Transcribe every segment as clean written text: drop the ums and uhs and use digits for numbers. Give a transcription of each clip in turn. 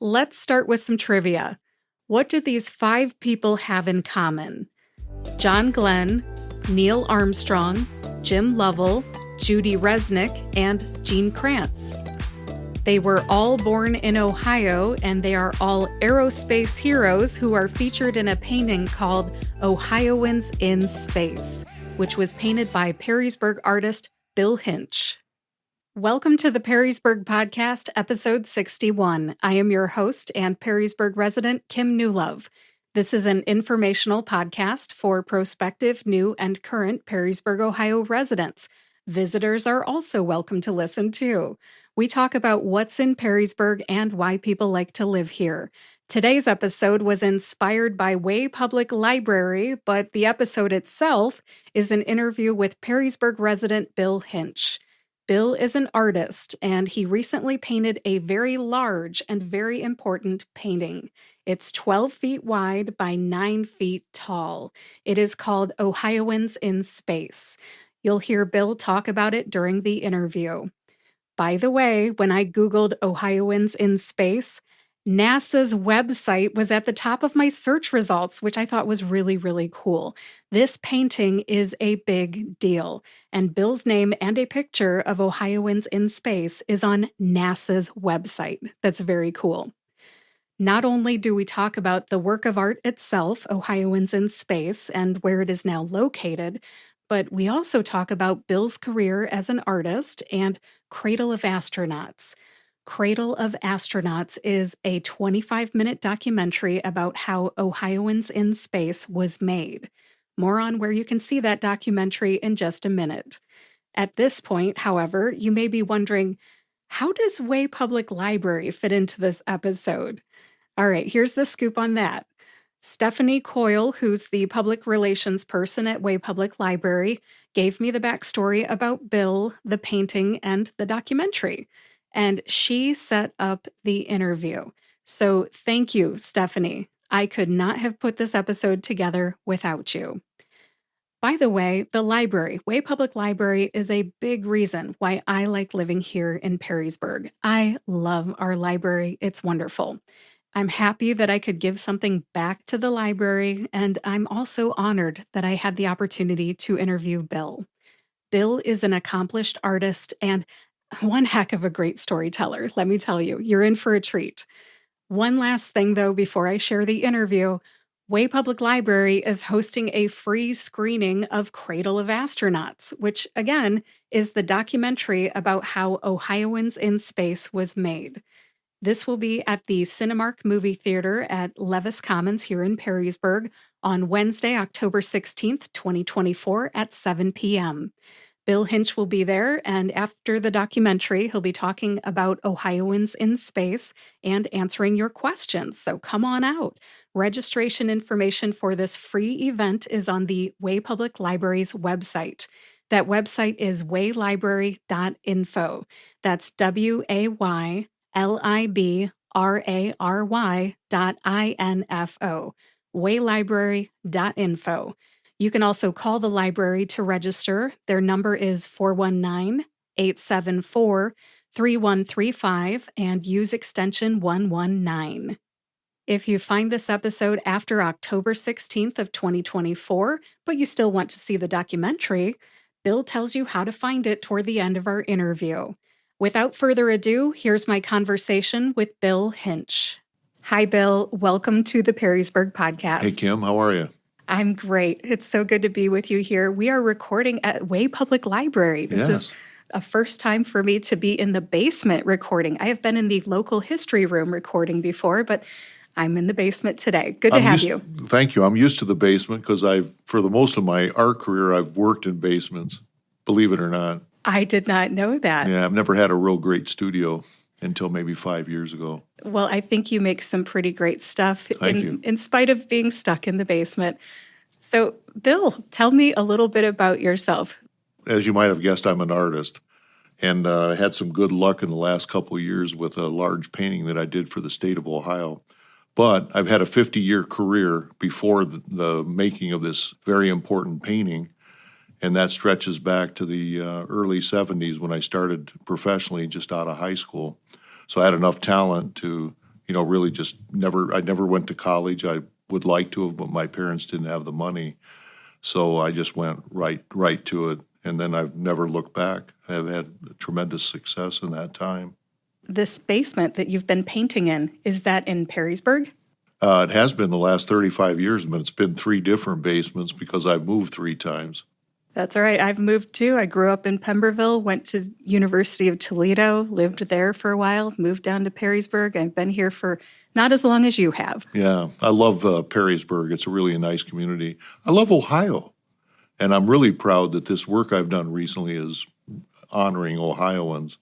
Let's start with some trivia. What do these 5 people have in common? John Glenn, Neil Armstrong, Jim Lovell, Judy Resnick, and Gene Kranz. They were all born in Ohio, and they are all aerospace heroes who are featured in a painting called Ohioans in Space, which was painted by Perrysburg artist Bill Hinsch. Welcome to the Perrysburg Podcast, episode 61. I am your host and Perrysburg resident, Kim Newlove. This is an informational podcast for prospective, new, and current Perrysburg, Ohio residents. Visitors are also welcome to listen too. We talk about what's in Perrysburg and why people like to live here. Today's episode was inspired by Way Public Library, but the episode itself is an interview with Perrysburg resident Bill Hinsch. Bill is an artist, and he recently painted a very large and very important painting. It's 12 feet wide by 9 feet tall. It is called Ohioans in Space. You'll hear Bill talk about it during the interview. By the way, when I Googled Ohioans in Space, NASA's website was at the top of my search results, which I thought was really, really cool. This painting is a big deal, and Bill's name and a picture of Ohioans in Space is on NASA's website. That's very cool. Not only do we talk about the work of art itself, Ohioans in Space, and where it is now located, but we also talk about Bill's career as an artist and Cradle of Astronauts. Cradle of Astronauts is a 25-minute documentary about how Ohioans in Space was made. More on where you can see that documentary in just a minute. At this point, however, you may be wondering, how does Way Public Library fit into this episode? All right, here's the scoop on that. Stephanie Coil, who's the public relations person at Way Public Library, gave me the backstory about Bill, the painting, and the documentary. And she set up the interview. So thank you, Stephanie. I could not have put this episode together without you. By the way, the library, Way Public Library, is a big reason why I like living here in Perrysburg. I love our library. It's wonderful. I'm happy that I could give something back to the library, and I'm also honored that I had the opportunity to interview Bill. Bill is an accomplished artist and one heck of a great storyteller, let me tell you. You're in for a treat. One last thing, though, before I share the interview. Way Public Library is hosting a free screening of Cradle of Astronauts, which, again, is the documentary about how Ohioans in Space was made. This will be at the Cinemark Movie Theater at Levis Commons here in Perrysburg on Wednesday, October 16th, 2024 at 7 p.m. Bill Hinsch will be there, and after the documentary, he'll be talking about Ohioans in Space and answering your questions, so come on out. Registration information for this free event is on the Way Public Library's website. That website is waylibrary.info. That's WAYLIBRARY.info. waylibrary.info. You can also call the library to register. Their number is 419-874-3135 and use extension 119. If you find this episode after October 16th of 2024, but you still want to see the documentary, Bill tells you how to find it toward the end of our interview. Without further ado, here's my conversation with Bill Hinsch. Hi, Bill. Welcome to the Perrysburg Podcast. Hey, Kim. How are you? I'm great. It's so good to be with you here. We are recording at Way Public Library. This is a first time for me to be in the basement recording. I have been in the local history room recording before, but I'm in the basement today. Good to have you. Thank you. I'm used to the basement because for the most of my art career, I've worked in basements, believe it or not. I did not know that. Yeah, I've never had a real great studio until maybe 5 years ago. Well, I think you make some pretty great stuff in spite of being stuck in the basement. So, Bill, tell me a little bit about yourself. As you might have guessed, I'm an artist, and I had some good luck in the last couple of years with a large painting that I did for the state of Ohio. But I've had a 50-year career before the making of this very important painting, and that stretches back to the early 70s when I started professionally just out of high school. So I had enough talent to, really just I never went to college. I would like to have, but my parents didn't have the money. So I just went right to it. And then I've never looked back. I've had tremendous success in that time. This basement that you've been painting in, is that in Perrysburg? It has been the last 35 years, but it's been 3 different basements because I've moved 3 times. That's all right. I've moved too. I grew up in Pemberville, went to University of Toledo, lived there for a while, moved down to Perrysburg. I've been here for not as long as you have. Yeah, I love Perrysburg. It's really a nice community. I love Ohio, and I'm really proud that this work I've done recently is honoring Ohioans.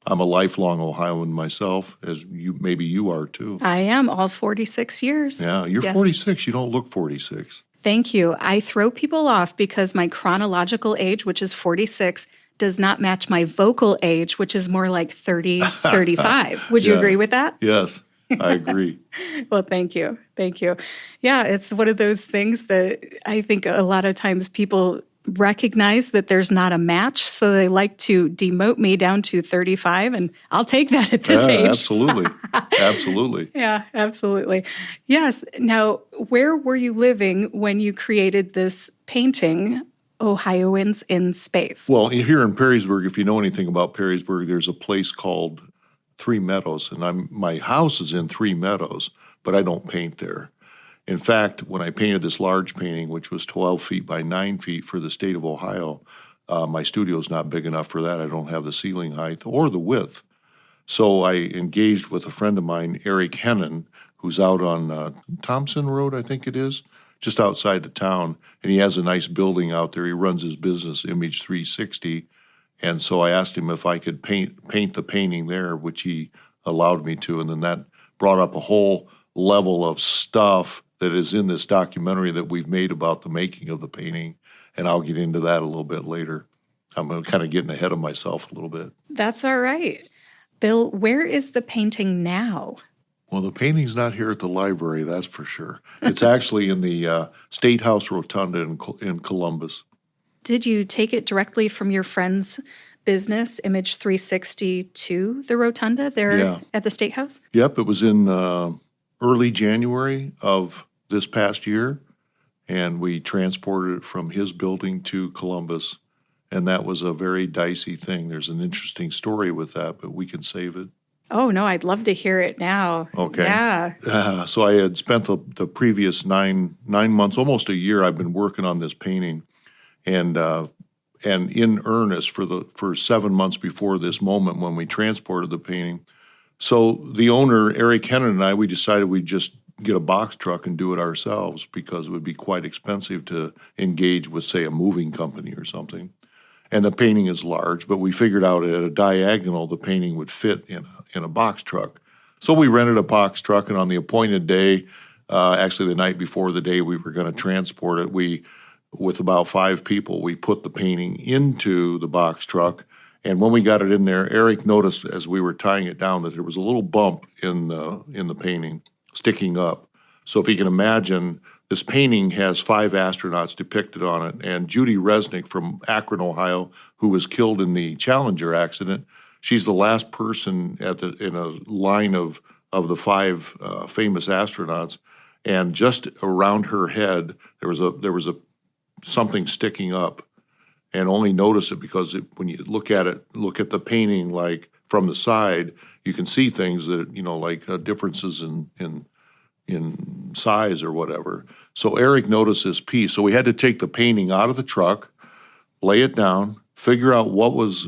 I'm a lifelong Ohioan myself, as maybe you are too. I am, all 46 years. Yeah, you're 46. You don't look 46. Thank you. I throw people off because my chronological age, which is 46, does not match my vocal age, which is more like 30, 35. Would you agree with that? Yes, I agree. Well, thank you. Thank you. Yeah, it's one of those things that I think a lot of times people recognize that there's not a match, so they like to demote me down to 35, and I'll take that at this age. Absolutely. Absolutely. Yeah, absolutely. Yes. Now, where were you living when you created this painting, Ohioans in Space? Well, here in Perrysburg, if you know anything about Perrysburg, there's a place called Three Meadows, and my house is in Three Meadows, but I don't paint there. In fact, when I painted this large painting, which was 12 feet by 9 feet for the state of Ohio, my studio's not big enough for that. I don't have the ceiling height or the width. So I engaged with a friend of mine, Eric Hennon, who's out on Thompson Road, I think it is, just outside the town. And he has a nice building out there. He runs his business, Image 360. And so I asked him if I could paint the painting there, which he allowed me to. And then that brought up a whole level of stuff that is in this documentary that we've made about the making of the painting, and I'll get into that a little bit later. I'm kind of getting ahead of myself a little bit. That's all right. Bill, where is the painting now? Well, the painting's not here at the library, that's for sure. It's actually in the State House Rotunda in Columbus. Did you take it directly from your friend's business, Image 360, to the Rotunda there at the State House? Yep, it was in early January of this past year, and we transported it from his building to Columbus, and that was a very dicey thing. There's an interesting story with that, but we can save it. Oh, no, I'd love to hear it now. Okay. Yeah. So I had spent the previous nine months, almost a year, I've been working on this painting, and in earnest for 7 months before this moment when we transported the painting. So the owner, Eric Hennon, and I, we decided we'd just get a box truck and do it ourselves because it would be quite expensive to engage with, say, a moving company or something. And the painting is large, but we figured out at a diagonal the painting would fit in a box truck. So we rented a box truck, and on the appointed day, actually the night before the day we were going to transport it, with about 5 people, we put the painting into the box truck. And when we got it in there, Eric noticed as we were tying it down that there was a little bump in the painting sticking up. So if you can imagine, this painting has 5 astronauts depicted on it. And Judy Resnick from Akron, Ohio, who was killed in the Challenger accident, she's the last person in a line of the 5 famous astronauts. And just around her head, there was something sticking up. And only notice it because when you look at the painting like from the side, you can see things that like differences in size or whatever. So Eric noticed this piece. So we had to take the painting out of the truck, lay it down, figure out what was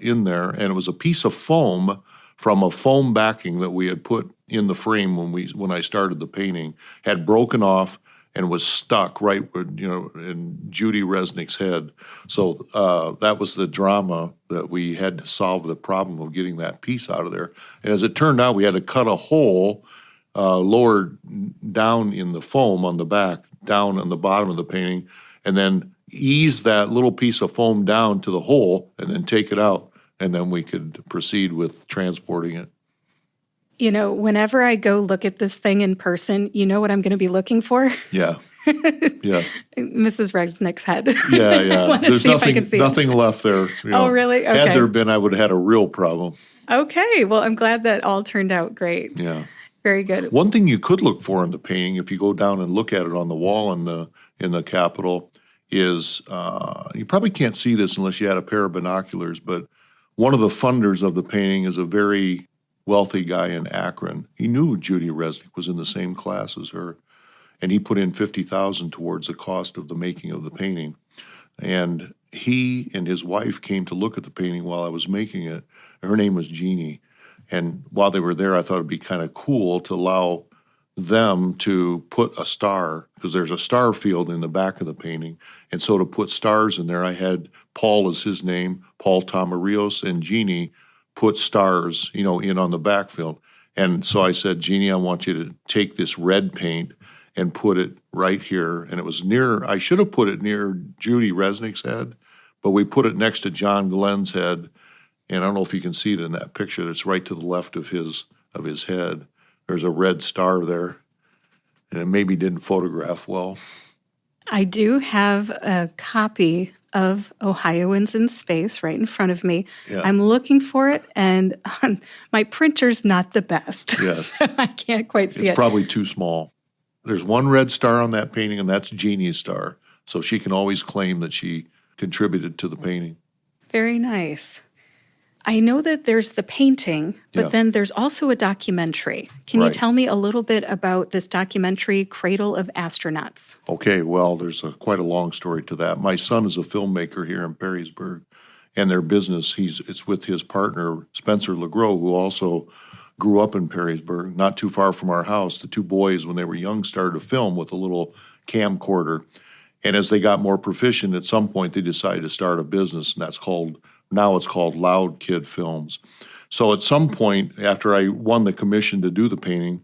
in there, and it was a piece of foam from a foam backing that we had put in the frame when I started the painting, had broken off and was stuck right, in Judy Resnick's head. So that was the drama that we had to solve the problem of getting that piece out of there. And as it turned out, we had to cut a hole lower down in the foam on the back, down on the bottom of the painting, and then ease that little piece of foam down to the hole and then take it out. And then we could proceed with transporting it. Whenever I go look at this thing in person, you know what I'm going to be looking for? Yeah. Yes. Mrs. Resnick's head. Yeah, I yeah. want to There's see if I can see it. nothing left there. Oh, really? Okay. Had there been, I would have had a real problem. Okay. Well, I'm glad that all turned out great. Yeah. Very good. One thing you could look for in the painting, if you go down and look at it on the wall in the Capitol, is you probably can't see this unless you had a pair of binoculars, but one of the funders of the painting is a very wealthy guy in Akron. He knew Judy Resnick was in the same class as her, and he put in $50,000 towards the cost of the making of the painting. And he and his wife came to look at the painting while I was making it. Her name was Jeannie. And while they were there, I thought it'd be kind of cool to allow them to put a star, because there's a star field in the back of the painting. And so to put stars in there, I had Paul as his name, Paul Tamarios, and Jeannie put stars, in on the backfield. And so I said, Jeannie, I want you to take this red paint and put it right here. And it was I should have put it near Judy Resnick's head, but we put it next to John Glenn's head. And I don't know if you can see it in that picture. It's right to the left of his head. There's a red star there, and it maybe didn't photograph well. I do have a copy of Ohioans in Space right in front of me. Yeah. I'm looking for it, and my printer's not the best. Yes. So I can't quite see It's it. probably too small. There's one red star on that painting, and that's Jeannie's star. So she can always claim that she contributed to the painting. Very nice. I know that there's the painting, but Yeah. then there's also a documentary. Can you Right. tell me a little bit about this documentary, Cradle of Astronauts? Okay, well, there's quite a long story to that. My son is a filmmaker here in Perrysburg, and their business, it's with his partner, Spencer LeGros, who also grew up in Perrysburg, not too far from our house. The two boys, when they were young, started to film with a little camcorder. And as they got more proficient, at some point they decided to start a business, and now it's called Loud Kid Films. So at some point, after I won the commission to do the painting,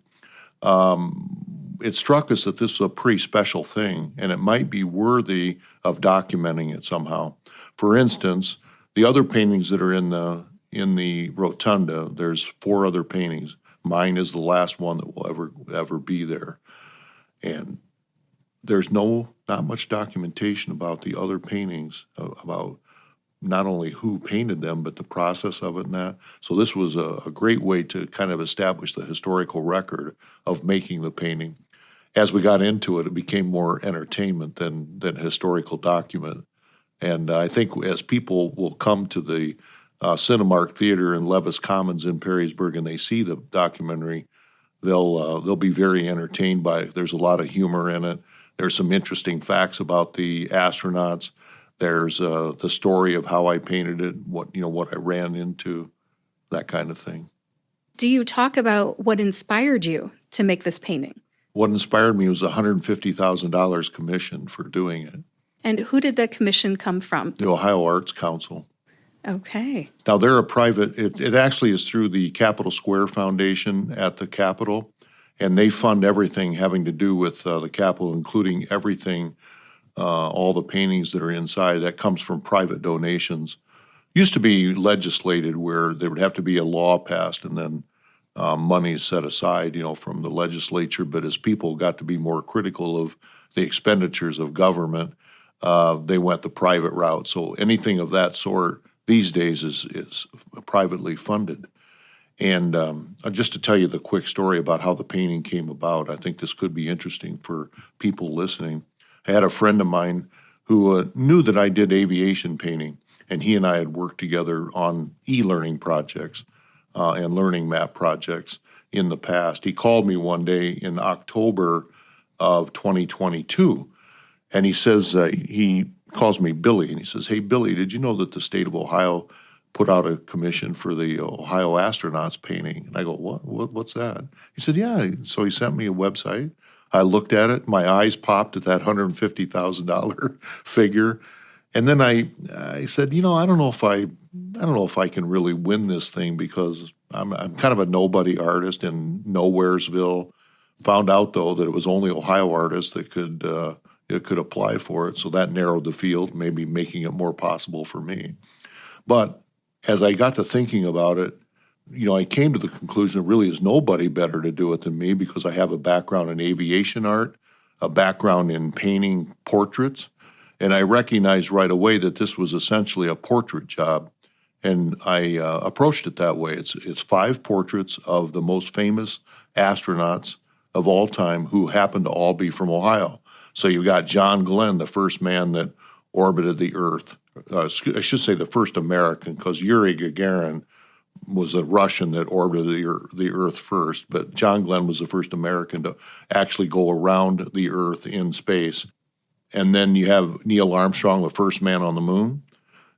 it struck us that this was a pretty special thing, and it might be worthy of documenting it somehow. For instance, the other paintings that are in the rotunda, there's 4 other paintings. Mine is the last one that will ever be there. And there's not much documentation about the other paintings, about not only who painted them, but the process of it and that. So this was a great way to kind of establish the historical record of making the painting. As we got into it, it became more entertainment than historical document. And I think as people will come to the Cinemark Theater in Levis Commons in Perrysburg and they see the documentary, they'll be very entertained by it. There's a lot of humor in it. There's some interesting facts about the astronauts. There's the story of how I painted it, what I ran into, that kind of thing. Do you talk about what inspired you to make this painting? What inspired me was a $150,000 commission for doing it. And who did that commission come from? The Ohio Arts Council. Okay. Now, they're a private, it actually is through the Capitol Square Foundation at the Capitol, and they fund everything having to do with the Capitol, including everything, all the paintings that are inside. That comes from private donations. Used to be legislated where there would have to be a law passed and then money set aside, from the legislature. But as people got to be more critical of the expenditures of government, they went the private route. So anything of that sort these days is privately funded. And just to tell you the quick story about how the painting came about, I think this could be interesting for people listening. I had a friend of mine who knew that I did aviation painting, and he and I had worked together on e-learning projects and learning map projects in the past. He called me one day in October of 2022, and he says, he calls me Billy, and he says, "Hey, Billy, did you know that the state of Ohio put out a commission for the Ohio Astronauts painting?" And I go, what's that? He said, yeah. So he sent me a website. I looked at it. My eyes popped at that $150,000 figure. And then I said, I don't know if I can really win this thing, because I'm kind of a nobody artist in Nowheresville. Found out, though, that it was only Ohio artists that could apply for it. So that narrowed the field, maybe making it more possible for me. But as I got to thinking about it, I came to the conclusion there really is nobody better to do it than me, because I have a background in aviation art. a background in painting portraits, and I recognized right away that this was essentially a portrait job, and I approached it that way. It's 5 portraits of the most famous astronauts of all time who happen to all be from Ohio. So you've got John Glenn, the first man that orbited the Earth. I should say the first American, because Yuri Gagarin was a Russian that orbited the Earth first, but John Glenn was the first American to actually go around the Earth in space. And then you have Neil Armstrong, the first man on the moon.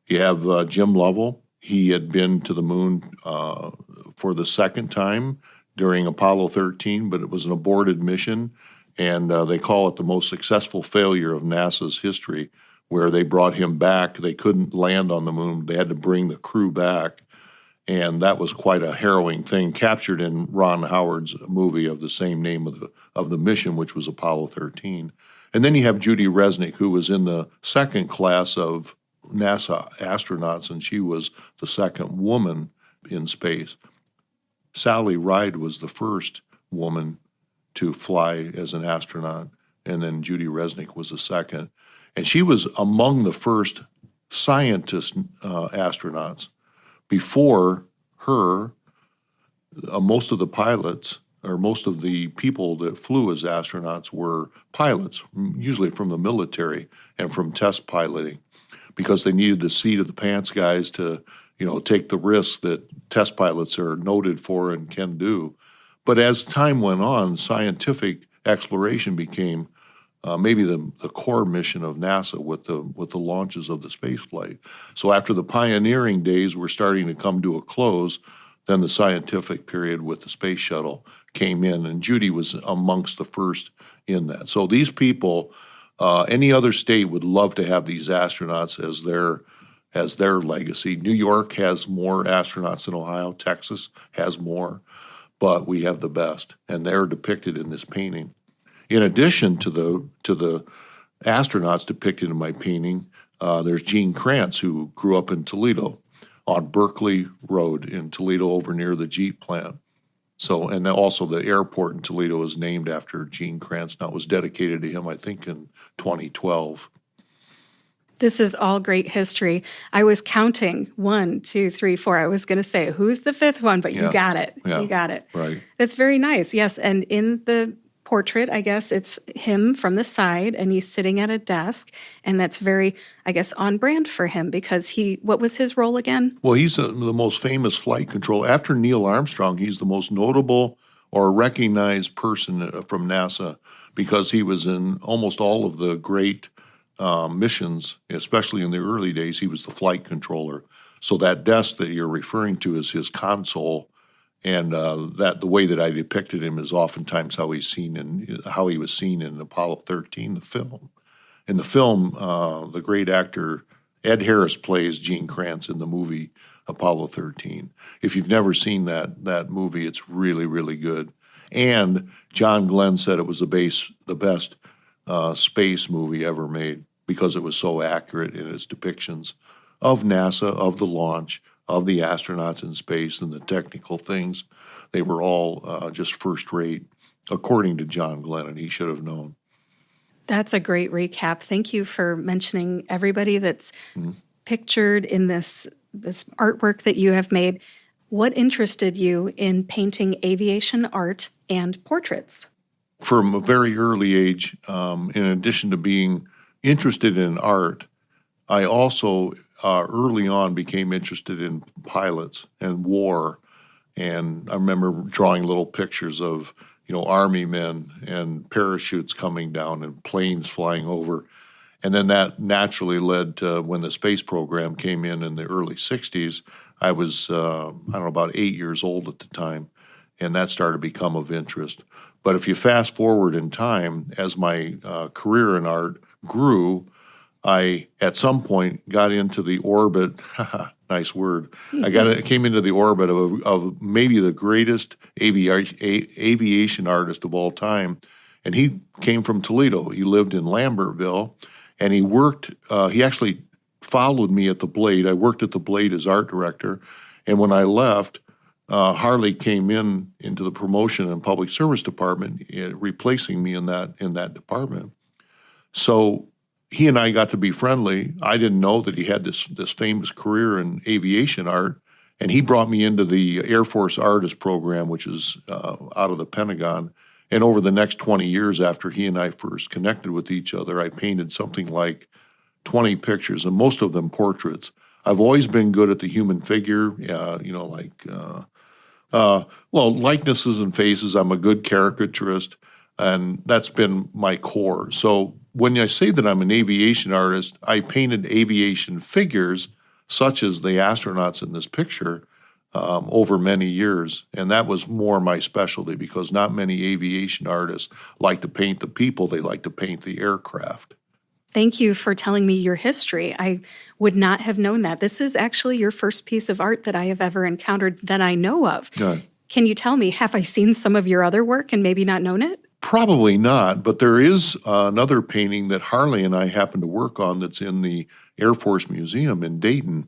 You have Jim Lovell. He had been to the moon for the second time during Apollo 13, but it was an aborted mission, and they call it the most successful failure of NASA's history, where they brought him back. They couldn't land on the moon. They had to bring the crew back, and that was quite a harrowing thing, captured in Ron Howard's movie of the same name of the mission, which was Apollo 13. And then you have Judy Resnick, who was in the second class of NASA astronauts, and she was the second woman in space. Sally Ride was the first woman to fly as an astronaut, and then Judy Resnick was the second. And she was among the first scientist astronauts. Before her, most of the pilots, or most of the people that flew as astronauts, were pilots, usually from the military and from test piloting, because they needed the seat of the pants guys to, take the risks that test pilots are noted for and can do. But as time went on, scientific exploration became maybe the core mission of NASA with the launches of the space flight. So after the pioneering days were starting to come to a close, then the scientific period with the space shuttle came in, and Judy was amongst the first in that. So these people, any other state would love to have these astronauts as their legacy. New York has more astronauts than Ohio. Texas has more, but we have the best, and they're depicted in this painting. In addition to the astronauts depicted in my painting, there's Gene Kranz, who grew up in Toledo on Berkeley Road in Toledo over near the Jeep plant. So, and then also the airport in Toledo is named after Gene Kranz. Now, it was dedicated to him, I think, in 2012. This is all great history. I was counting 1, 2, 3, 4. I was going to say, who's the 5th one? But you got it. Yeah, you got it. Right. That's very nice. Yes. And in the portrait, I guess it's him from the side, and he's sitting at a desk. And that's very, I guess, on brand for him, because what was his role again? Well, he's the most famous flight controller. After Neil Armstrong, he's the most notable or recognized person from NASA, because he was in almost all of the great missions, especially in the early days. He was the flight controller. So that desk that you're referring to is his console, and that the way that I depicted him is oftentimes how he was seen in Apollo 13, the film. In the film, the great actor Ed Harris plays Gene Kranz in the movie Apollo 13. If you've never seen that movie, it's really, really good. And John Glenn said it was the best space movie ever made, because it was so accurate in its depictions of NASA, of the launch, of the astronauts in space, and the technical things. They were all just first rate, according to John Glenn, and he should have known. That's a great recap. Thank you for mentioning everybody that's pictured in this artwork that you have made. What interested you in painting aviation art and portraits? From a very early age, in addition to being interested in art, I also early on became interested in pilots and war. And I remember drawing little pictures of, Army men and parachutes coming down and planes flying over. And then that naturally led to when the space program came in the early 60s. I was, about 8 years old at the time, and that started to become of interest. But if you fast forward in time, as my career in art grew, I, at some point, got into the orbit, nice word, I came into the orbit of maybe the greatest aviation artist of all time. And he came from Toledo. He lived in Lambertville, and he worked, he actually followed me at the Blade. I worked at the Blade as art director. And when I left, Harley came into the promotion and public service department, replacing me in that department. So he and I got to be friendly. I didn't know that he had this famous career in aviation art, and he brought me into the Air Force Artist Program, which is out of the Pentagon. And over the next 20 years after he and I first connected with each other, I painted something like 20 pictures, and most of them portraits. I've always been good at the human figure, likenesses and faces. I'm a good caricaturist, and that's been my core. So when I say that I'm an aviation artist, I painted aviation figures, such as the astronauts in this picture, over many years. And that was more my specialty, because not many aviation artists like to paint the people, they like to paint the aircraft. Thank you for telling me your history. I would not have known that. This is actually your first piece of art that I have ever encountered that I know of. Right. Can you tell me, have I seen some of your other work and maybe not known it? Probably not, but there is another painting that Harley and I happened to work on that's in the Air Force Museum in Dayton.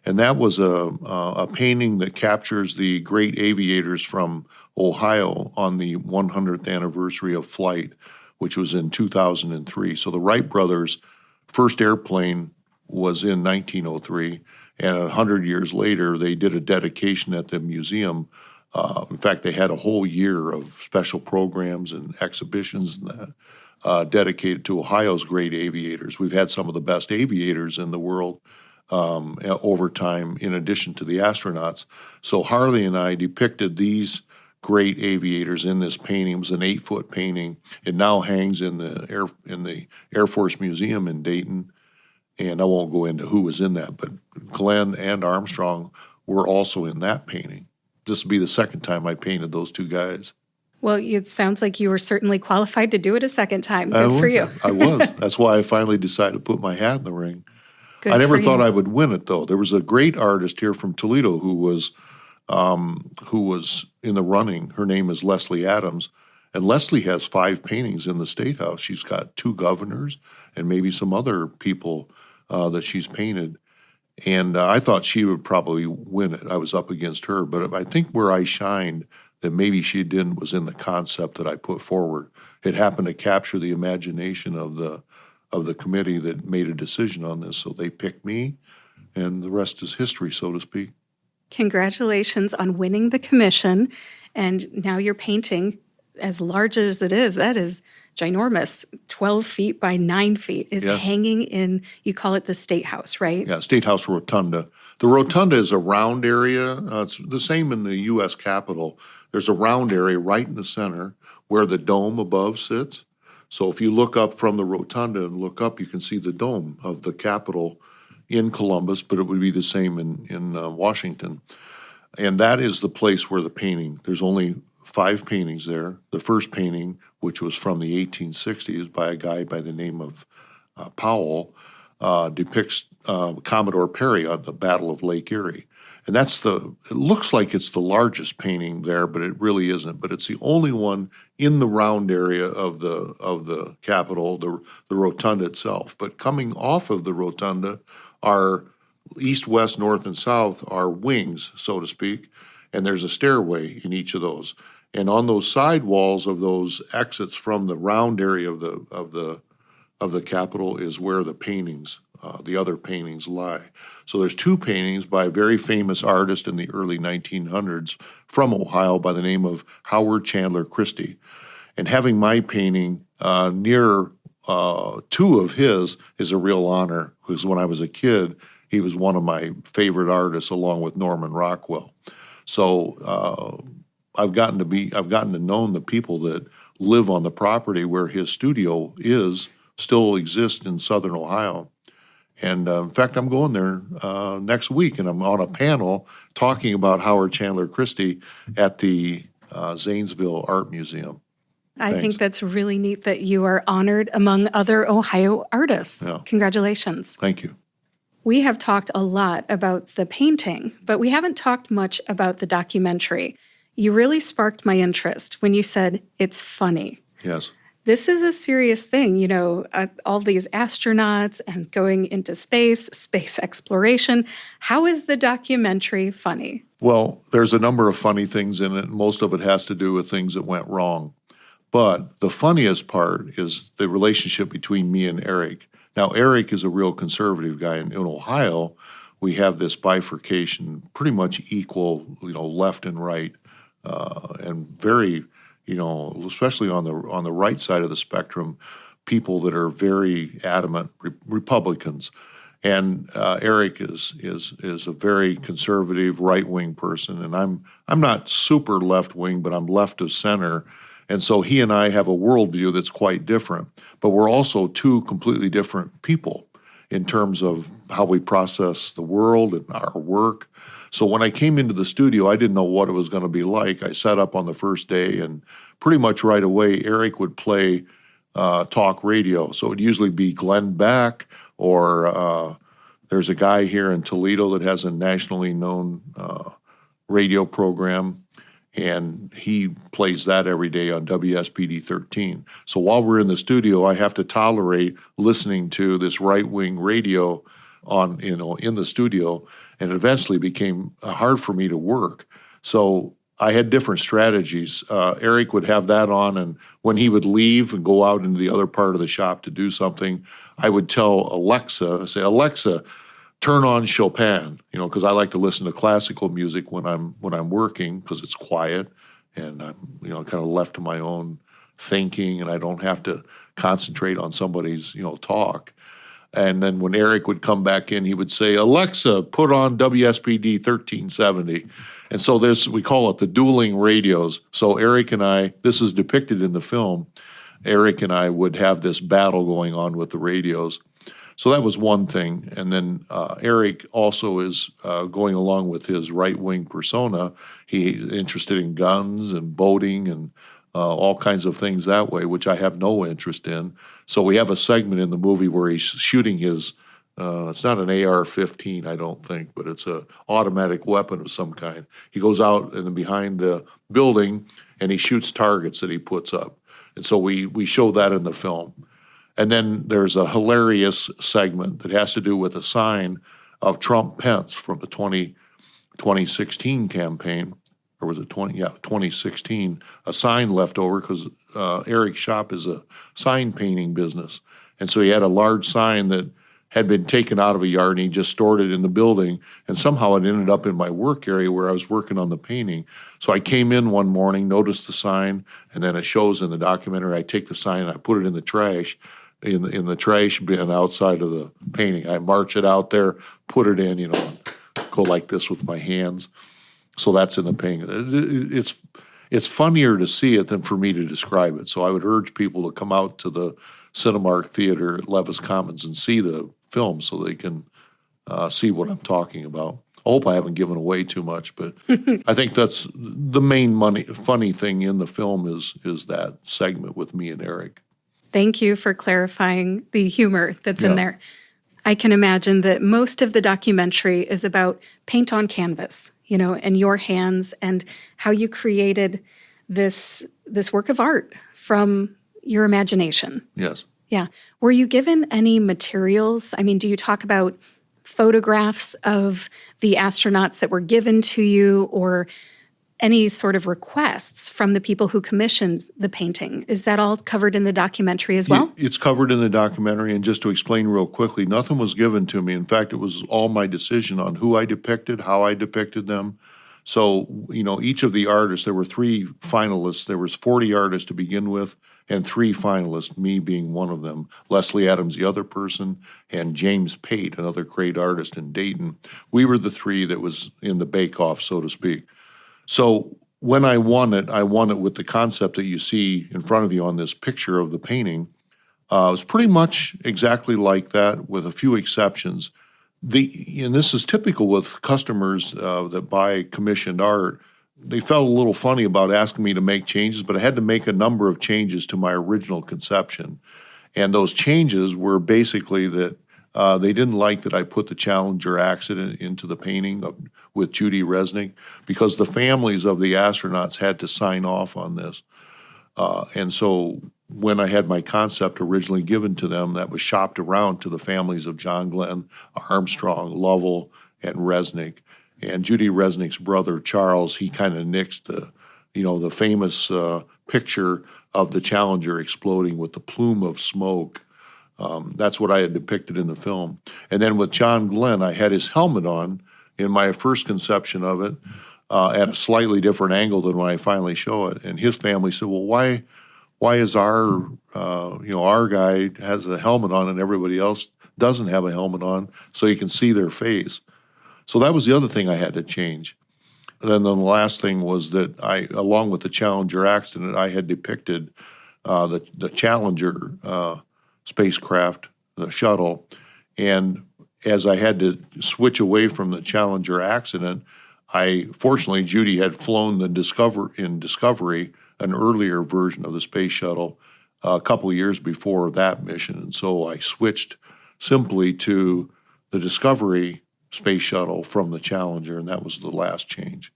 And that was a painting that captures the great aviators from Ohio on the 100th anniversary of flight, which was in 2003. So the Wright brothers' first airplane was in 1903, and 100 years later, they did a dedication at the museum. In fact, they had a whole year of special programs and exhibitions and that dedicated to Ohio's great aviators. We've had some of the best aviators in the world over time, in addition to the astronauts. So Harley and I depicted these great aviators in this painting. It was an 8-foot painting. It now hangs in the Air Force Museum in Dayton. And I won't go into who was in that, but Glenn and Armstrong were also in that painting. This will be the second time I painted those two guys. Well, it sounds like you were certainly qualified to do it a second time. Good for you. I was. That's why I finally decided to put my hat in the ring. Good I never for thought you. I would win it, though. There was a great artist here from Toledo who was in the running. Her name is Leslie Adams. And Leslie has 5 paintings in the State House. She's got 2 governors and maybe some other people that she's painted. And I thought she would probably win it. I was up against her. But I think where I shined that maybe she didn't was in the concept that I put forward. It happened to capture the imagination of the committee that made a decision on this. So they picked me, and the rest is history, so to speak. Congratulations on winning the commission. And now you're painting, as large as it is, that is ginormous. 12 feet by 9 feet is Yes. hanging in, you call it the State House, right? Yeah, State House Rotunda. The Rotunda is a round area. It's the same in the U.S. Capitol. There's a round area right in the center where the dome above sits. So if you look up from the Rotunda and look up, you can see the dome of the Capitol in Columbus, but it would be the same in Washington. And that is the place where the painting, there's only 5 paintings there. The first painting, which was from the 1860s by a guy by the name of Powell, depicts Commodore Perry on the Battle of Lake Erie. And it looks like it's the largest painting there, but it really isn't. But it's the only one in the round area of the Capitol, the Rotunda itself. But coming off of the Rotunda are east, west, north, and south are wings, so to speak. And there's a stairway in each of those. And on those side walls of those exits from the round area of the Capitol is where the paintings, the other paintings lie. So there's 2 paintings by a very famous artist in the early 1900s from Ohio by the name of Howard Chandler Christie. And having my painting near 2 of his is a real honor, because when I was a kid, he was one of my favorite artists along with Norman Rockwell. So I've gotten to know the people that live on the property where his studio still exists in Southern Ohio. And in fact, I'm going there next week, and I'm on a panel talking about Howard Chandler Christie at the Zanesville Art Museum. I Thanks. think that's really neat that you are honored among other Ohio artists. Yeah. Congratulations. Thank you. We have talked a lot about the painting, but we haven't talked much about the documentary. You really sparked my interest when you said it's funny. Yes. This is a serious thing, all these astronauts and going into space exploration. How is the documentary funny? Well, there's a number of funny things in it. Most of it has to do with things that went wrong. But the funniest part is the relationship between me and Eric. Now, Eric is a real conservative guy. In Ohio, we have this bifurcation, pretty much equal, left and right, and very, especially on the right side of the spectrum, people that are very adamant Republicans. And Eric is a very conservative right-wing person, and I'm not super left-wing, but I'm left of center. And so he and I have a worldview that's quite different, but we're also two completely different people in terms of how we process the world and our work. So when I came into the studio, I didn't know what it was going to be like. I sat up on the first day, and pretty much right away, Eric would play talk radio. So it'd usually be Glenn Beck, or there's a guy here in Toledo that has a nationally known radio program, and he plays that every day on WSPD 13. So while we're in the studio, I have to tolerate listening to this right-wing radio in the studio, and it eventually became hard for me to work. So I had different strategies. Eric would have that on, and when he would leave and go out into the other part of the shop to do something, I would tell Alexa, turn on Chopin, because I like to listen to classical music when I'm working, because it's quiet and I'm kind of left to my own thinking, and I don't have to concentrate on somebody's talk. And then when Eric would come back in, he would say, Alexa, put on WSPD 1370. And so we call it the dueling radios. So Eric and I, this is depicted in the film, Eric and I would have this battle going on with the radios. So that was one thing. And then Eric also is going along with his right-wing persona. He's interested in guns and boating and all kinds of things that way, which I have no interest in. So we have a segment in the movie where he's shooting his, it's not an AR-15, I don't think, but it's an automatic weapon of some kind. He goes out and behind the building and he shoots targets that he puts up. And so we show that in the film. And then there's a hilarious segment that has to do with a sign of Trump Pence from the 2016 campaign, or was it 2016, a sign left over because Eric's shop is a sign painting business. And so he had a large sign that had been taken out of a yard, and he just stored it in the building, and somehow it ended up in my work area where I was working on the painting. So I came in one morning, noticed the sign, and then it shows in the documentary. I take the sign and I put it in the trash, in the trash bin outside of the painting. I march it out there, put it in, go like this with my hands. So that's in the painting. It's funnier to see it than for me to describe it. So I would urge people to come out to the Cinemark Theater at Levis Commons and see the film so they can see what I'm talking about. I hope I haven't given away too much, but I think that's the main funny thing in the film is that segment with me and Eric. Thank you for clarifying the humor that's in there. I can imagine that most of the documentary is about paint on canvas, and your hands and how you created this work of art from your imagination. Yes. Yeah. Were you given any materials? I mean, do you talk about photographs of the astronauts that were given to you, or any sort of requests from the people who commissioned the painting? Is that all covered in the documentary as well? It's covered in the documentary, and just to explain real quickly, nothing was given to me. In fact, it was all my decision on who I depicted, how I depicted them. So, each of the artists, there were 3 finalists. There was 40 artists to begin with, and 3 finalists, me being one of them, Leslie Adams, the other person, and James Pate, another great artist in Dayton. We were the 3 that was in the bake-off, so to speak. So when I won it with the concept that you see in front of you on this picture of the painting. It was pretty much exactly like that, with a few exceptions. And this is typical with customers that buy commissioned art. They felt a little funny about asking me to make changes, but I had to make a number of changes to my original conception. And those changes were basically that they didn't like that I put the Challenger accident into the painting with Judy Resnick, because the families of the astronauts had to sign off on this. And so when I had my concept originally given to them, that was shopped around to the families of John Glenn, Armstrong, Lovell, and Resnick. And Judy Resnick's brother, Charles, he kind of nixed the famous picture of the Challenger exploding with the plume of smoke. That's what I had depicted in the film. And then with John Glenn, I had his helmet on in my first conception of it at a slightly different angle than when I finally show it. And his family said, well, why is our guy has a helmet on and everybody else doesn't have a helmet on so you can see their face? So that was the other thing I had to change. And then the last thing was that along with the Challenger accident, I had depicted the Challenger spacecraft, the shuttle, and as I had to switch away from the Challenger accident, fortunately, Judy had flown the Discovery, an earlier version of the space shuttle, a couple of years before that mission. And so I switched simply to the Discovery space shuttle from the Challenger, and that was the last change.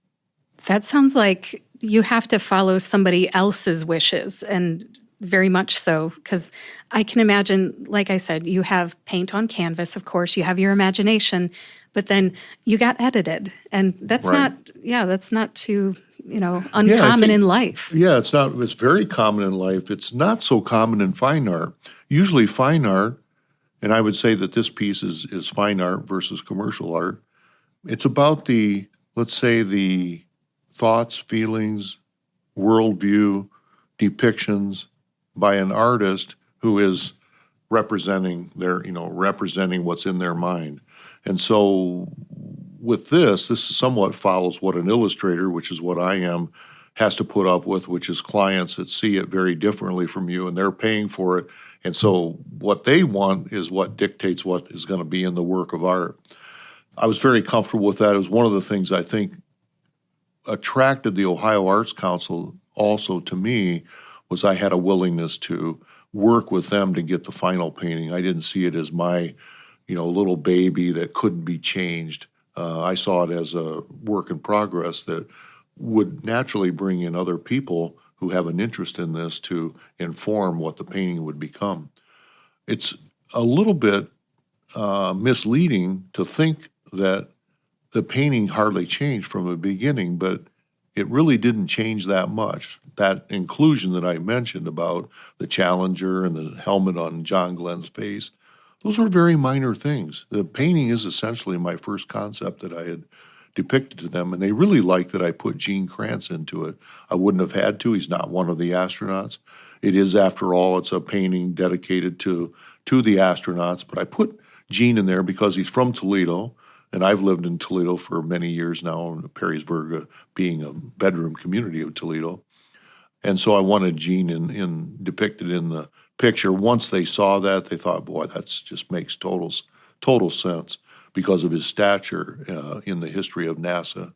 That sounds like you have to follow somebody else's wishes, and very much so, because I can imagine, like I said, you have paint on canvas, of course, you have your imagination, but then you got edited, and that's Right. that's not too, uncommon in life. Yeah, it's very common in life. It's not so common in fine art. Usually fine art, and I would say that this piece is fine art versus commercial art. It's about the thoughts, feelings, worldview, depictions by an artist who is representing what's in their mind. And so with this somewhat follows what an illustrator, which is what I am, has to put up with, which is clients that see it very differently from you, and they're paying for it. And so what they want is what dictates what is going to be in the work of art. I was very comfortable with that. It was one of the things I think attracted the Ohio Arts Council also to me, was I had a willingness to work with them to get the final painting. I didn't see it as my little baby that couldn't be changed. I saw it as a work in progress that would naturally bring in other people who have an interest in this to inform what the painting would become. It's a little bit misleading to think that the painting hardly changed from the beginning, but it really didn't change that much. That inclusion that I mentioned about the Challenger and the helmet on John Glenn's face, those were very minor things. The painting is essentially my first concept that I had depicted to them, and they really liked that I put Gene Kranz into it. I wouldn't have had to. He's not one of the astronauts. It is, after all, it's a painting dedicated to the astronauts, but I put Gene in there because he's from Toledo, and I've lived in Toledo for many years now, in Perrysburg being a bedroom community of Toledo. And so I wanted Gene depicted in the picture. Once they saw that, they thought, boy, that just makes total sense because of his stature in the history of NASA.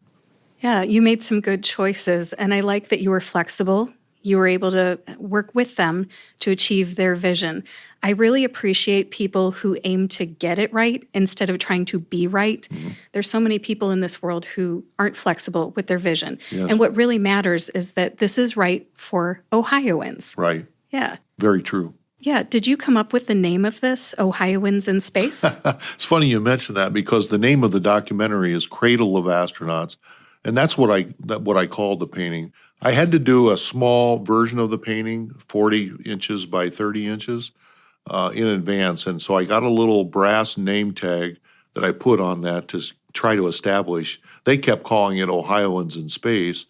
Yeah, you made some good choices, and I like that you were flexible. You were able to work with them to achieve their vision. I really appreciate people who aim to get it right instead of trying to be right. Mm-hmm. There's so many people in this world who aren't flexible with their vision. Yes. And what really matters is that this is right for Ohioans. Right. Yeah. Very true. Yeah. Did you come up with the name of this, Ohioans in Space? It's funny you mentioned that because the name of the documentary is Cradle of Astronauts. And that's what I called the painting. I had to do a small version of the painting, 40 inches by 30 inches, in advance. And so I got a little brass name tag that I put on that to try to establish. They kept calling it Ohioans in Space,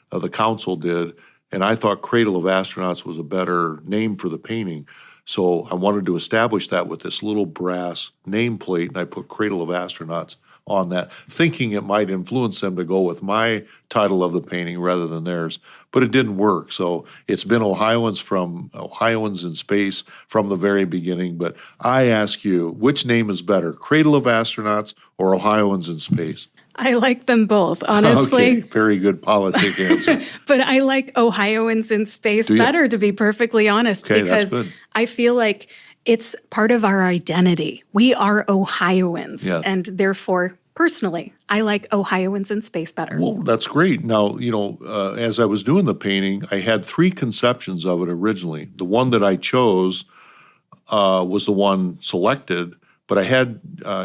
the council did, and I thought Cradle of Astronauts was a better name for the painting. So I wanted to establish that with this little brass nameplate, and I put Cradle of Astronauts on that, thinking it might influence them to go with my title of the painting rather than theirs. But it didn't work. So it's been Ohioans in Space from the very beginning. But I ask you, which name is better, Cradle of Astronauts or Ohioans in Space? I like them both, honestly. Okay, very good politic answer. But I like Ohioans in Space better, to be perfectly honest, okay, because that's good. I feel like it's part of our identity. We are Ohioans, yes. and therefore Personally, I like Ohioans in Space better. Well, that's great. Now, as I was doing the painting, I had three conceptions of it originally. The one that I chose was the one selected, but I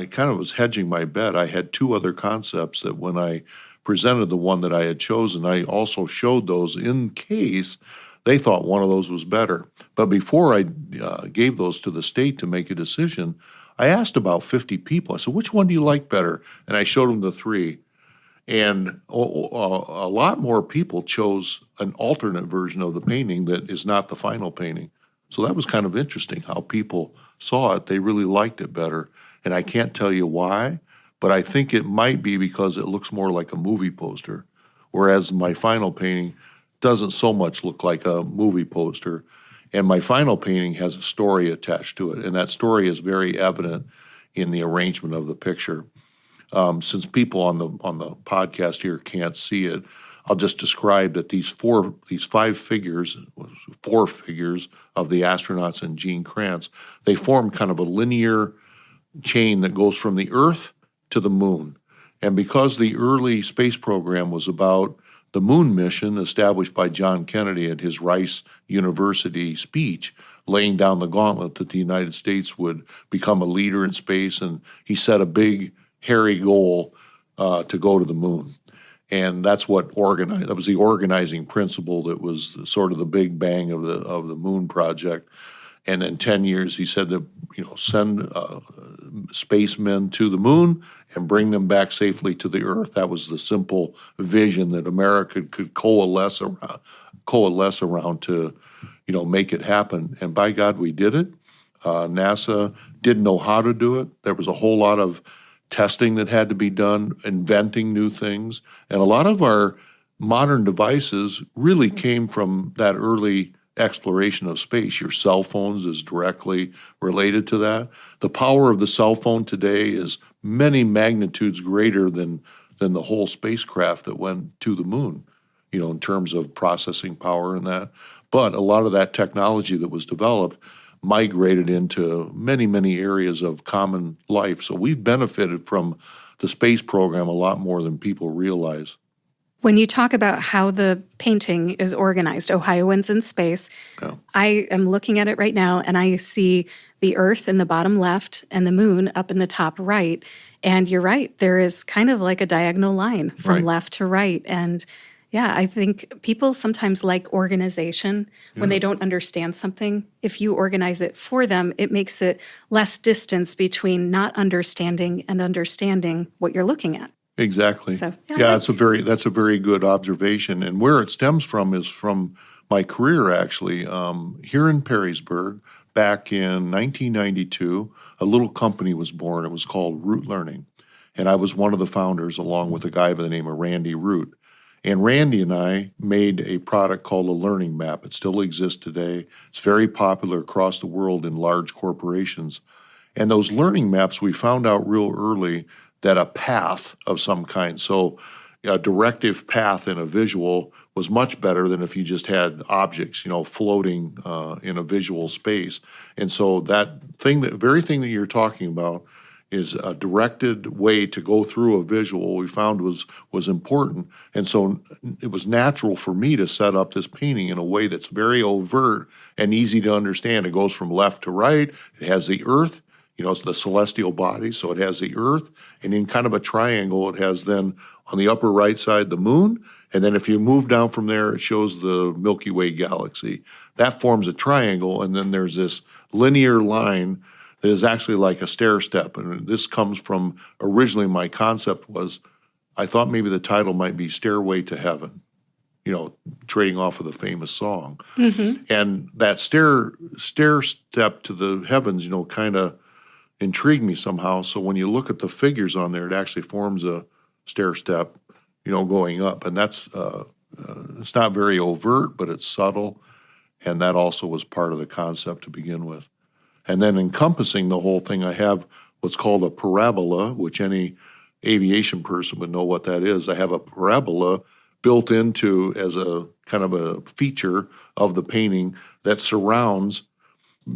kind of was hedging my bet. I had two other concepts that when I presented the one that I had chosen, I also showed those in case they thought one of those was better. But before I gave those to the state to make a decision, I asked about 50 people. I said, which one do you like better? And I showed them the three. And a lot more people chose an alternate version of the painting that is not the final painting. So that was kind of interesting how people saw it. They really liked it better. And I can't tell you why, but I think it might be because it looks more like a movie poster, whereas my final painting doesn't so much look like a movie poster. And my final painting has a story attached to it, and that story is very evident in the arrangement of the picture. Since people on the podcast here can't see it, I'll just describe that these four figures of the astronauts and Gene Kranz, they form kind of a linear chain that goes from the Earth to the moon. And because the early space program was about the moon mission established by John Kennedy at his Rice University speech, laying down the gauntlet that the United States would become a leader in space, and he set a big, hairy goal to go to the moon. And that's that was the organizing principle that was sort of the big bang of the moon project. And in 10 years, he said that, send spacemen to the moon and bring them back safely to the Earth. That was the simple vision that America could coalesce around to, make it happen. And by God, we did it. NASA didn't know how to do it. There was a whole lot of testing that had to be done, inventing new things. And a lot of our modern devices really came from that early exploration of space. Your cell phones is directly related to that. The power of the cell phone today is many magnitudes greater than the whole spacecraft that went to the moon, in terms of processing power and that. But a lot of that technology that was developed migrated into many, many areas of common life. So we've benefited from the space program a lot more than people realize. When you talk about how the painting is organized, Ohioans in Space, Yeah. I am looking at it right now and I see the Earth in the bottom left and the moon up in the top right. And you're right, there is kind of like a diagonal line from Right. left to right. And yeah, I think people sometimes like organization when they don't understand something. If you organize it for them, it makes it less distance between not understanding and understanding what you're looking at. Exactly. So, that's a very good observation. And where it stems from is from my career, actually. Here in Perrysburg, back in 1992, a little company was born. It was called Root Learning. And I was one of the founders, along with a guy by the name of Randy Root. And Randy and I made a product called a learning map. It still exists today. It's very popular across the world in large corporations. And those learning maps, we found out real early that a path of some kind, so a directive path in a visual, was much better than if you just had objects, floating in a visual space. And so that very thing that you're talking about is a directed way to go through a visual we found was important. And so it was natural for me to set up this painting in a way that's very overt and easy to understand. It goes from left to right. It has the Earth, it's the celestial body, so it has the Earth, and in kind of a triangle, it has then on the upper right side the moon, and then if you move down from there, it shows the Milky Way galaxy. That forms a triangle, and then there's this linear line that is actually like a stair step. And this comes from, originally my concept was, I thought maybe the title might be Stairway to Heaven, trading off of the famous song. Mm-hmm. And that stair step to the heavens, kind of intrigued me somehow. So when you look at the figures on there, it actually forms a stair step, going up. And that's, it's not very overt, but it's subtle. And that also was part of the concept to begin with. And then encompassing the whole thing, I have what's called a parabola, which any aviation person would know what that is. I have a parabola built into as a kind of a feature of the painting that surrounds,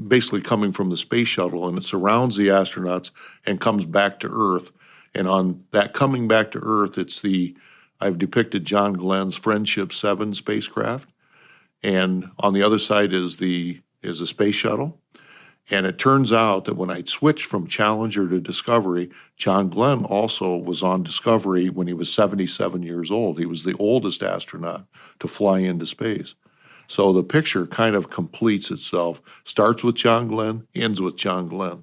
basically coming from the space shuttle, and it surrounds the astronauts and comes back to Earth. And on that coming back to Earth, I've depicted John Glenn's Friendship 7 spacecraft, and on the other side is a space shuttle. And it turns out that when I switched from Challenger to Discovery, John Glenn also was on Discovery when he was 77 years old. He was the oldest astronaut to fly into space. So the picture kind of completes itself. Starts with John Glenn, ends with John Glenn.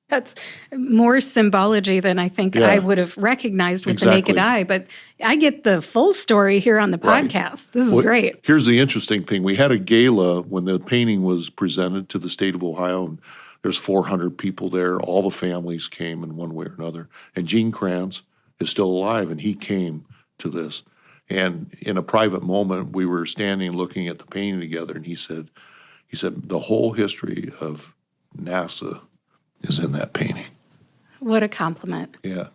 That's more symbology than I think I would have recognized with the naked eye, but I get the full story here on the podcast. This is great. Here's the interesting thing. We had a gala when the painting was presented to the state of Ohio, and there's 400 people there. All the families came in one way or another. And Gene Kranz is still alive, and he came to this. And in a private moment, we were standing looking at the painting together, and he said, the whole history of NASA is in that painting. What a compliment. Yeah.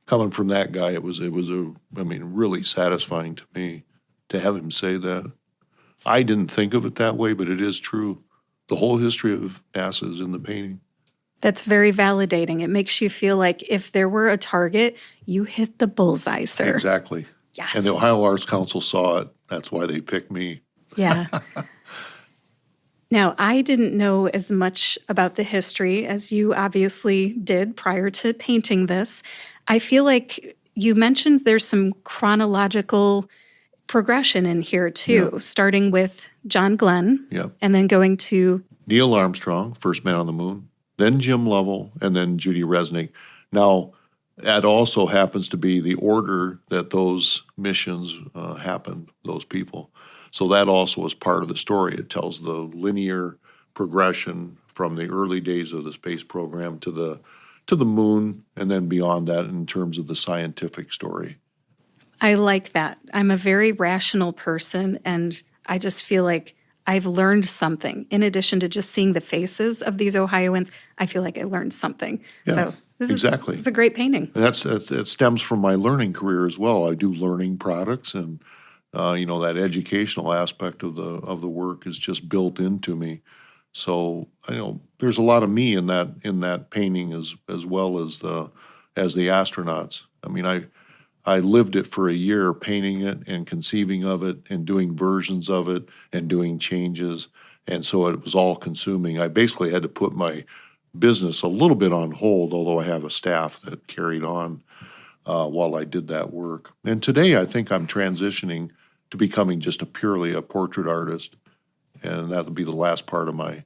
Coming from that guy, it was really satisfying to me to have him say that. I didn't think of it that way, but it is true. The whole history of NASA is in the painting. That's very validating. It makes you feel like if there were a target, you hit the bullseye, sir. Exactly. Yes. And the Ohio Arts Council saw it. That's why they picked me. Yeah. Now, I didn't know as much about the history as you obviously did prior to painting this. I feel like you mentioned there's some chronological progression in here too, starting with John Glenn and then going to Neil Armstrong, first man on the moon, then Jim Lovell, and then Judy Resnick. Now, that also happens to be the order that those missions happened, those people. So that also is part of the story. It tells the linear progression from the early days of the space program to the moon, and then beyond that in terms of the scientific story. I like that. I'm a very rational person, and I just feel like I've learned something. In addition to just seeing the faces of these Ohioans, I feel like I learned something. Yeah, so this exactly. It's a great painting. And it stems from my learning career as well. I do learning products, and that educational aspect of the work is just built into me. So there's a lot of me in that painting as well as the astronauts. I mean, I lived it for a year, painting it and conceiving of it and doing versions of it and doing changes, and so it was all consuming. I basically had to put my business a little bit on hold, although I have a staff that carried on while I did that work. And today I think I'm transitioning to becoming just purely a portrait artist, and that'll be the last part of my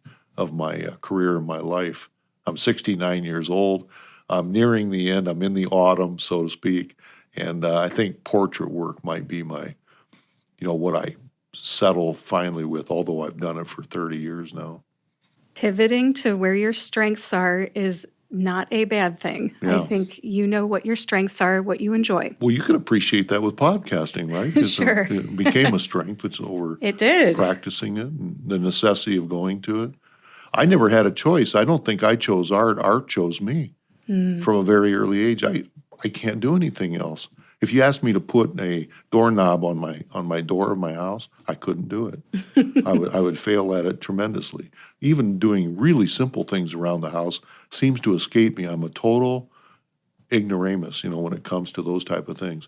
career in my life. I'm 69 years old. I'm nearing the end. I'm in the autumn, so to speak, and I think portrait work might be my, what I settle finally with, although I've done it for 30 years now. Pivoting to where your strengths are is not a bad thing. Yeah. I think you know what your strengths are, what you enjoy. Well, you can appreciate that with podcasting, right? Sure. It became a strength. It's over it did. Practicing it and the necessity of going to it. I never had a choice. I don't think I chose art. Art chose me from a very early age. I can't do anything else. If you asked me to put a doorknob on my door of my house, I couldn't do it. I would fail at it tremendously. Even doing really simple things around the house seems to escape me. I'm a total ignoramus, when it comes to those type of things.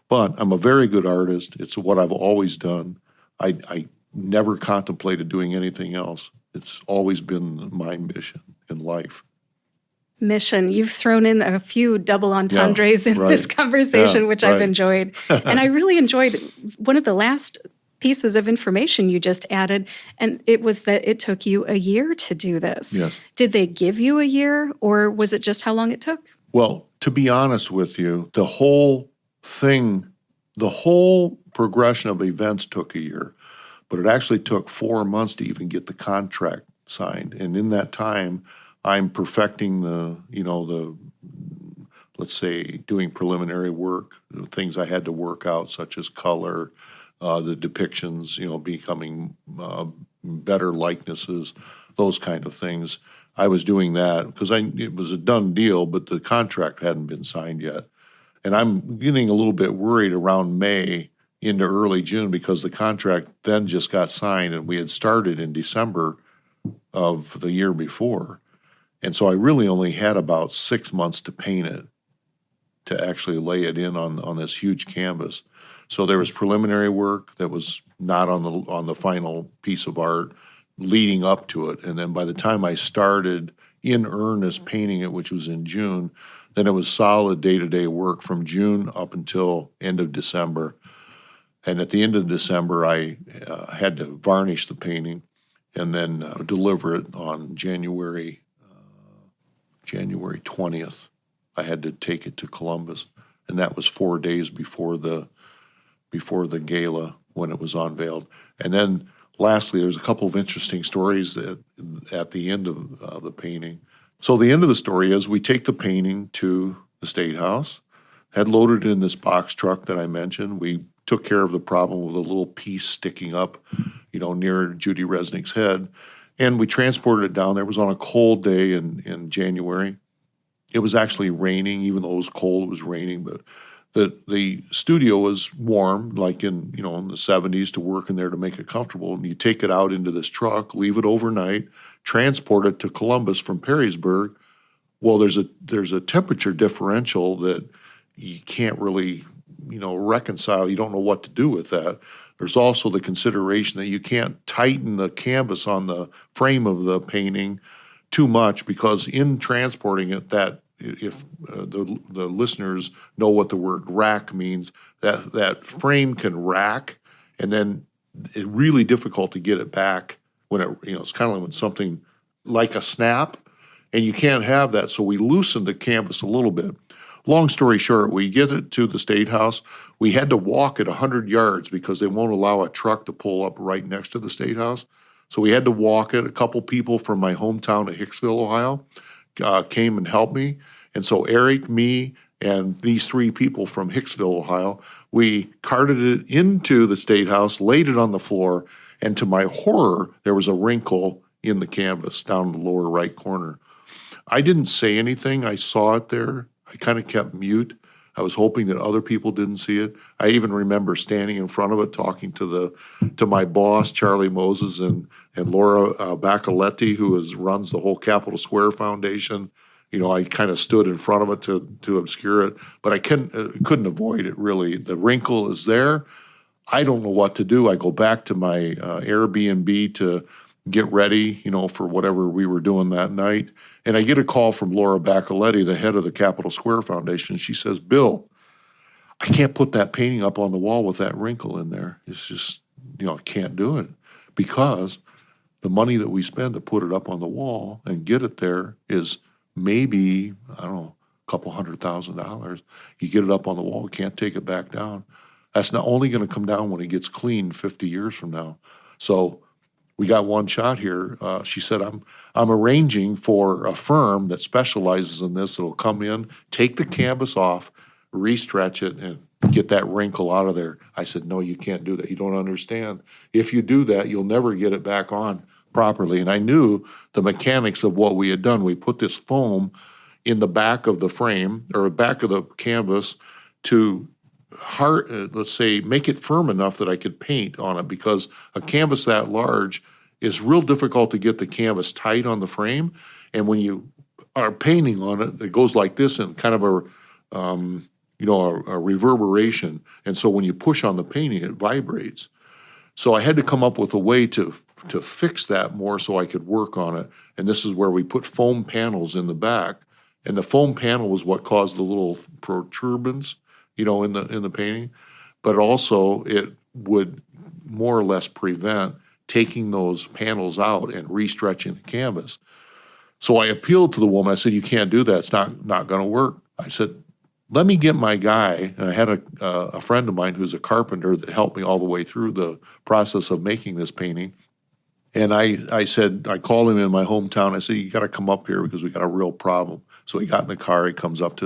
But I'm a very good artist. It's what I've always done. I never contemplated doing anything else. It's always been my mission in life. Mission. You've thrown in a few double entendres in this conversation, which I've enjoyed. And I really enjoyed one of the last pieces of information you just added, and it was that it took you a year to do this. Yes. Did they give you a year, or was it just how long it took? Well, to be honest with you, the whole progression of events took a year, but it actually took 4 months to even get the contract signed. And in that time, I'm perfecting let's say, doing preliminary work, the things I had to work out, such as color, the depictions, becoming better likenesses, those kind of things. I was doing that because it was a done deal, but the contract hadn't been signed yet. And I'm getting a little bit worried around May into early June because the contract then just got signed and we had started in December of the year before. And so I really only had about 6 months to paint it. to actually lay it in on this huge canvas. So there was preliminary work that was not on the final piece of art leading up to it. And then by the time I started in earnest painting it, which was in June, then it was solid day-to-day work from June up until end of December. And at the end of December, I had to varnish the painting and then deliver it on January 20th. I had to take it to Columbus, and that was 4 days before the gala when it was unveiled. And then lastly, there's a couple of interesting stories at the end of the painting. So the end of the story is we take the painting to the State House, had loaded in this box truck that I mentioned. We took care of the problem with a little piece sticking up, near Judy Resnick's head, and we transported it down there. It was on a cold day in January. It was actually raining, even though it was cold, it was raining, but the studio was warm, like in the 70s, to work in there to make it comfortable. And you take it out into this truck, leave it overnight, transport it to Columbus from Perrysburg. Well, there's a temperature differential that you can't really, reconcile. You don't know what to do with that. There's also the consideration that you can't tighten the canvas on the frame of the painting too much, because in transporting it, that if the listeners know what the word rack means, that frame can rack, and then it's really difficult to get it back when it's kind of like when something like a snap, and you can't have that. So we loosened the canvas a little bit. Long story short, we get it to the State House. We had to walk it 100 yards because they won't allow a truck to pull up right next to the State House. So we had to walk it. A couple people from my hometown of Hicksville, Ohio, came and helped me. And so Eric, me, and these three people from Hicksville, Ohio, we carted it into the State House, laid it on the floor, and to my horror, there was a wrinkle in the canvas down in the lower right corner. I didn't say anything. I saw it there. I kind of kept mute. I was hoping that other people didn't see it. I even remember standing in front of it, talking to my boss, Charlie Moses, and Laura Bacaletti, who runs the whole Capitol Square Foundation. I kind of stood in front of it to obscure it, but I couldn't avoid it, really. The wrinkle is there. I don't know what to do. I go back to my Airbnb to get ready, for whatever we were doing that night. And I get a call from Laura Bacaletti, the head of the Capitol Square Foundation. She says, "Bill, I can't put that painting up on the wall with that wrinkle in there. It's just, I can't do it, because the money that we spend to put it up on the wall and get it there is maybe, I don't know, a couple $100,000. You get it up on the wall, can't take it back down. That's not only going to come down when it gets clean 50 years from now." So we got one shot here. She said, I'm arranging for a firm that specializes in this that'll come in, take the canvas off, restretch it, and get that wrinkle out of there. I said, "No, you can't do that. You don't understand. If you do that, you'll never get it back on properly." And I knew the mechanics of what we had done. We put this foam in the back of the frame, or back of the canvas, to let's say, make it firm enough that I could paint on it, because a canvas that large is real difficult to get the canvas tight on the frame. And when you are painting on it, it goes like this, and kind of a reverberation. And so when you push on the painting, it vibrates. So I had to come up with a way to fix that more so I could work on it. And this is where we put foam panels in the back. And the foam panel was what caused the little protuberance, in the painting. But also it would more or less prevent taking those panels out and restretching the canvas. So I appealed to the woman. I said, "You can't do that. It's not going to work." I said, "Let me get my guy." And I had a friend of mine who's a carpenter that helped me all the way through the process of making this painting. And I said, I called him in my hometown. I said, "You got to come up here because we got a real problem." So he got in the car. He comes up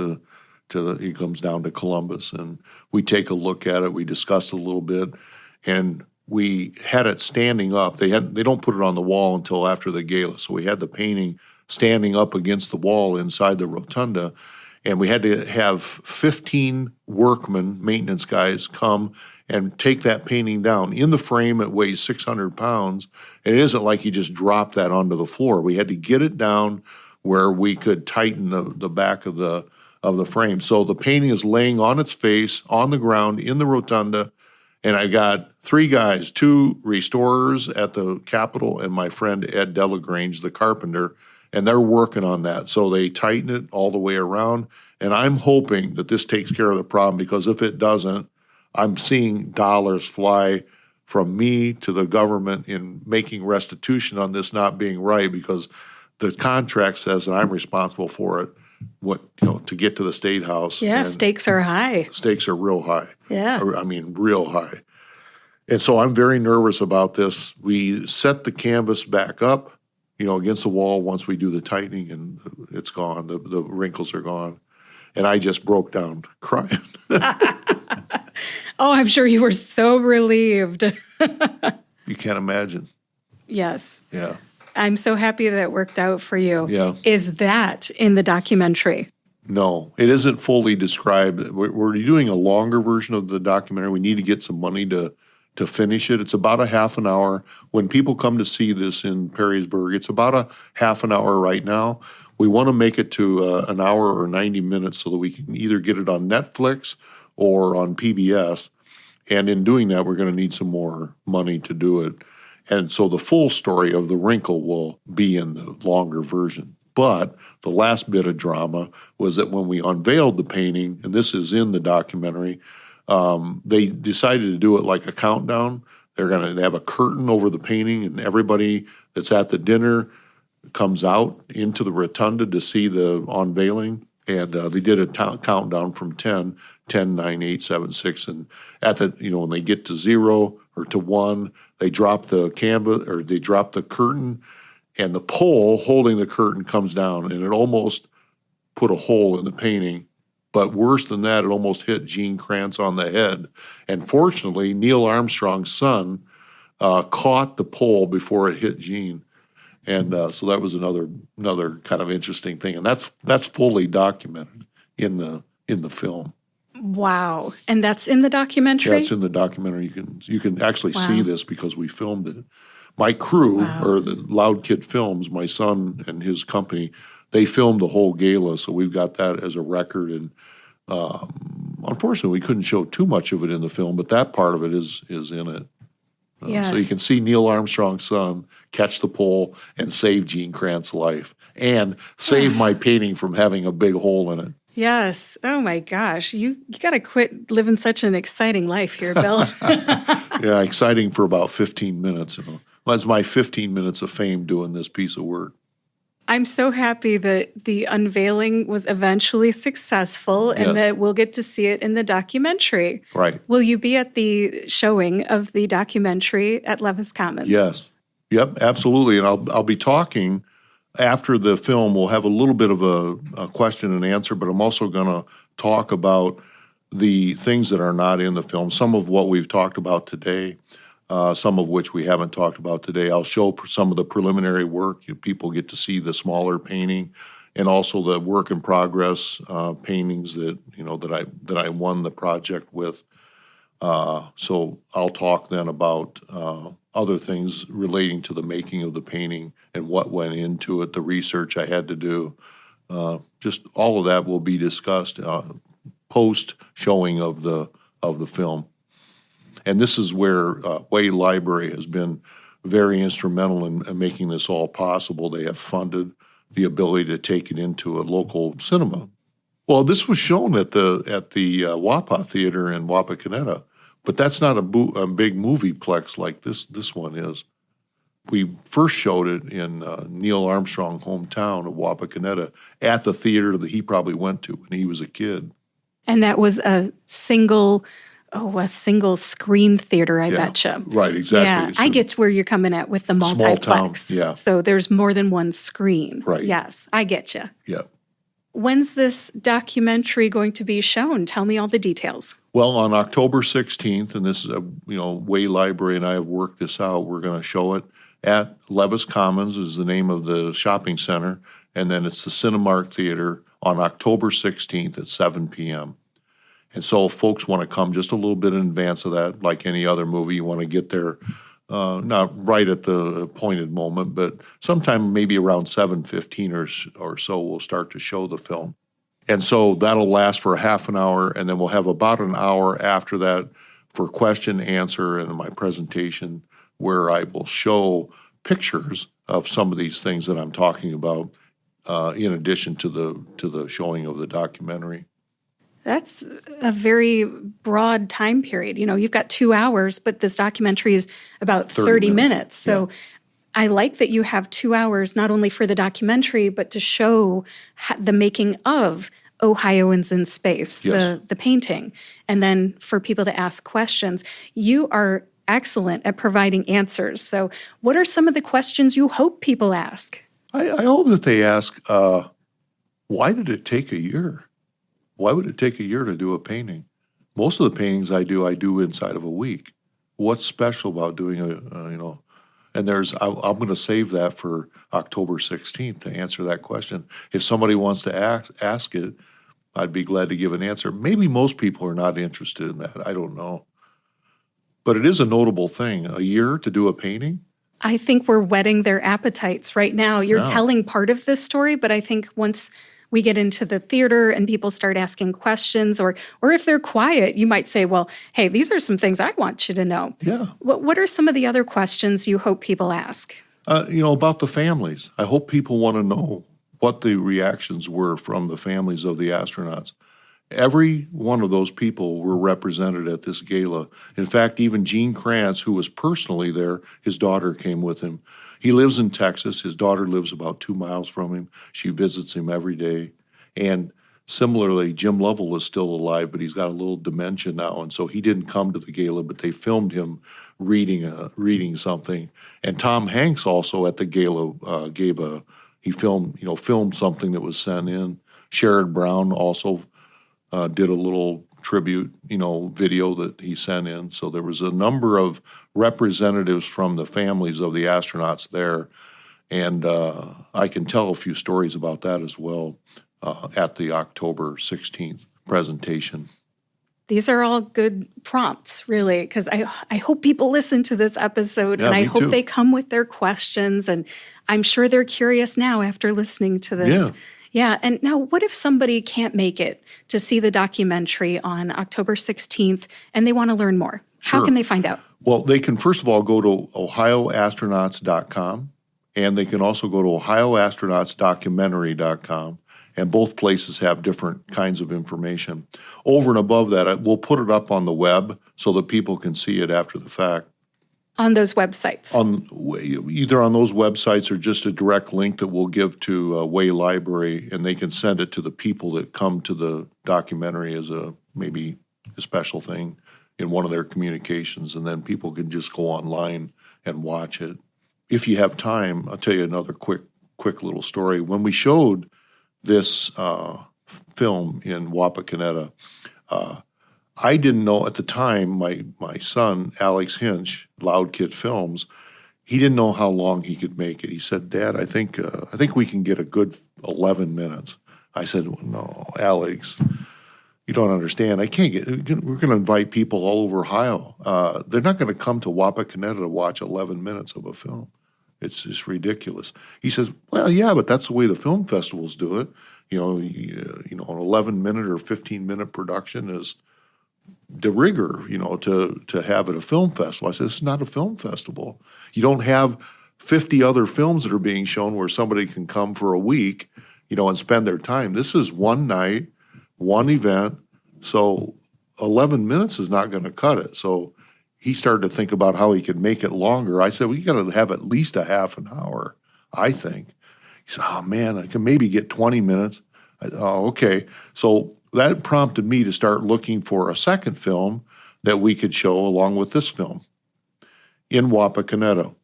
he comes down to Columbus, and we take a look at it. We discussed a little bit, and we had it standing up. They don't put it on the wall until after the gala. So we had the painting standing up against the wall inside the rotunda. And we had to have 15 workmen, maintenance guys, come and take that painting down. In the frame, it weighs 600 pounds. And it isn't like you just drop that onto the floor. We had to get it down where we could tighten the back of the of the frame. So the painting is laying on its face on the ground in the rotunda, and I got 3 guys, 2 restorers at the Capitol and my friend Ed Delagrange, the carpenter, and they're working on that. So they tighten it all the way around, and I'm hoping that this takes care of the problem, because if it doesn't, I'm seeing dollars fly from me to the government in making restitution on this not being right, because the contract says that I'm responsible for it, to get to the State House. Yeah, and stakes are high. Stakes are real high. Yeah. I mean, real high. And so I'm very nervous about this. We set the canvas back up, against the wall once we do the tightening, and it's gone. The wrinkles are gone. And I just broke down crying. Oh, I'm sure you were so relieved. You can't imagine. Yes. Yeah. I'm so happy that it worked out for you. Yeah. Is that in the documentary? No, it isn't fully described. We're doing a longer version of the documentary. We need to get some money to finish it. It's about a half an hour. When people come to see this in Perrysburg, it's about a half an hour right now. We want to make it to an hour or 90 minutes so that we can either get it on Netflix or on PBS. And in doing that, we're going to need some more money to do it. And so the full story of the wrinkle will be in the longer version. But the last bit of drama was that when we unveiled the painting, and this is in the documentary, they decided to do it like a countdown. They have a curtain over the painting, and everybody that's at the dinner comes out into the rotunda to see the unveiling. And they did a countdown from 10, 9, 8, 7, 6. And at the, when they get to 0 or to 1, they drop the canvas, or they drop the curtain, and the pole holding the curtain comes down, and it almost put a hole in the painting. But worse than that, it almost hit Gene Kranz on the head. And fortunately, Neil Armstrong's son caught the pole before it hit Gene. And so that was another kind of interesting thing. And that's fully documented in the film. Wow. And that's in the documentary? Yeah, it's in the documentary. You can actually see this because we filmed it. My crew, or the Loud Kid Films, my son and his company, they filmed the whole gala, so we've got that as a record. And unfortunately, we couldn't show too much of it in the film, but that part of it is in it. Yes. So you can see Neil Armstrong's son catch the pole and save Gene Kranz's life, and save my painting from having a big hole in it. Yes. Oh my gosh. You got to quit living such an exciting life here, Bill. Yeah, exciting for about 15 minutes. That's my 15 minutes of fame doing this piece of work. I'm so happy that the unveiling was eventually successful and that we'll get to see it in the documentary. Right. Will you be at the showing of the documentary at Levis Commons? Yes. Yep, absolutely. And I'll be talking after the film. We'll have a little bit of a question and answer, but I'm also going to talk about the things that are not in the film, some of what we've talked about today, some of which we haven't talked about today. I'll show some of the preliminary work. People get to see the smaller painting, and also the work in progress paintings that I won the project with. So I'll talk then about other things relating to the making of the painting and what went into it, the research I had to do. Just all of that will be discussed post showing of the film. And this is where Way Library has been very instrumental in making this all possible. They have funded the ability to take it into a local cinema. Well, this was shown at the Wapa Theater in Wapakoneta, but that's not a big movieplex like this one is. We first showed it in Neil Armstrong's hometown of Wapakoneta at the theater that he probably went to when he was a kid. And that was a single screen theater, I betcha. Right, exactly. Yeah, I get where you're coming at with the multiplex. Small town, yeah. So there's more than one screen. Right. Yes, I get you. Yeah. When's this documentary going to be shown? Tell me all the details. Well, on October 16th, and this is Way Library and I have worked this out. We're going to show it at Levis Commons, is the name of the shopping center, and then it's the Cinemark Theater on October 16th at 7 p.m. And so if folks want to come just a little bit in advance of that, like any other movie, you want to get there not right at the appointed moment, but sometime maybe around 7:15 or so we'll start to show the film. And so that'll last for a half an hour, and then we'll have about an hour after that for question, answer, and my presentation, where I will show pictures of some of these things that I'm talking about, in addition to the showing of the documentary. That's a very broad time period. You've got 2 hours, but this documentary is about 30 minutes. So I like that you have 2 hours, not only for the documentary, but to show the making of Ohioans in Space, the painting, and then for people to ask questions. You are excellent at providing answers. So what are some of the questions you hope people ask? I hope that they ask, why did it take a year? Why would it take a year to do a painting? Most of the paintings I do inside of a week. What's special about doing and I'm going to save that for October 16th to answer that question. If somebody wants to ask it, I'd be glad to give an answer. Maybe most people are not interested in that. I don't know. But it is a notable thing. A year to do a painting? I think we're whetting their appetites right now. You're telling part of this story, but I think once we get into the theater and people start asking questions, or if they're quiet, you might say, well, hey, these are some things I want you to know. Yeah. What are some of the other questions you hope people ask? About the families. I hope people want to know what the reactions were from the families of the astronauts. Every one of those people were represented at this gala. In fact, even Gene Kranz, who was personally there, his daughter came with him. He lives in Texas. His daughter lives about 2 miles from him. She visits him every day. And similarly, Jim Lovell is still alive, but he's got a little dementia now, and so he didn't come to the gala, but they filmed him reading something. And Tom Hanks also at the gala filmed something that was sent in. Sherrod Brown also did a little tribute, video that he sent in. So there was a number of representatives from the families of the astronauts there. And I can tell a few stories about that as well at the October 16th presentation. These are all good prompts, really, because I hope people listen to this episode, and I hope they come with their questions. And I'm sure they're curious now after listening to this. Yeah. And now, what if somebody can't make it to see the documentary on October 16th and they want to learn more? Sure. How can they find out? Well, they can first of all go to ohioastronauts.com, and they can also go to ohioastronautsdocumentary.com, and both places have different kinds of information. Over and above that, we'll put it up on the web so that people can see it after the fact. On those websites? Either on those websites or just a direct link that we'll give to Way Library, and they can send it to the people that come to the documentary as maybe a special thing in one of their communications, and then people can just go online and watch it. If you have time, I'll tell you another quick little story. When we showed this film in Wapakoneta, I didn't know at the time, my son, Alex Hinsch, Loud Kid Films, he didn't know how long he could make it. He said, Dad, I think we can get a good 11 minutes. I said, well, no, Alex, you don't understand. We're going to invite people all over Ohio. They're not going to come to Wapakoneta to watch 11 minutes of a film. It's just ridiculous. He says, well, yeah, but that's the way the film festivals do it. An 11-minute or 15-minute production is de rigueur, to have at a film festival. I said, it's not a film festival. You don't have 50 other films that are being shown where somebody can come for a week, and spend their time. This is one night, one event, so 11 minutes is not going to cut it. So he started to think about how he could make it longer. I said, well, you got to have at least a half an hour, I think. He said, oh, man, I can maybe get 20 minutes. Okay. So that prompted me to start looking for a second film that we could show along with this film in Wapakoneta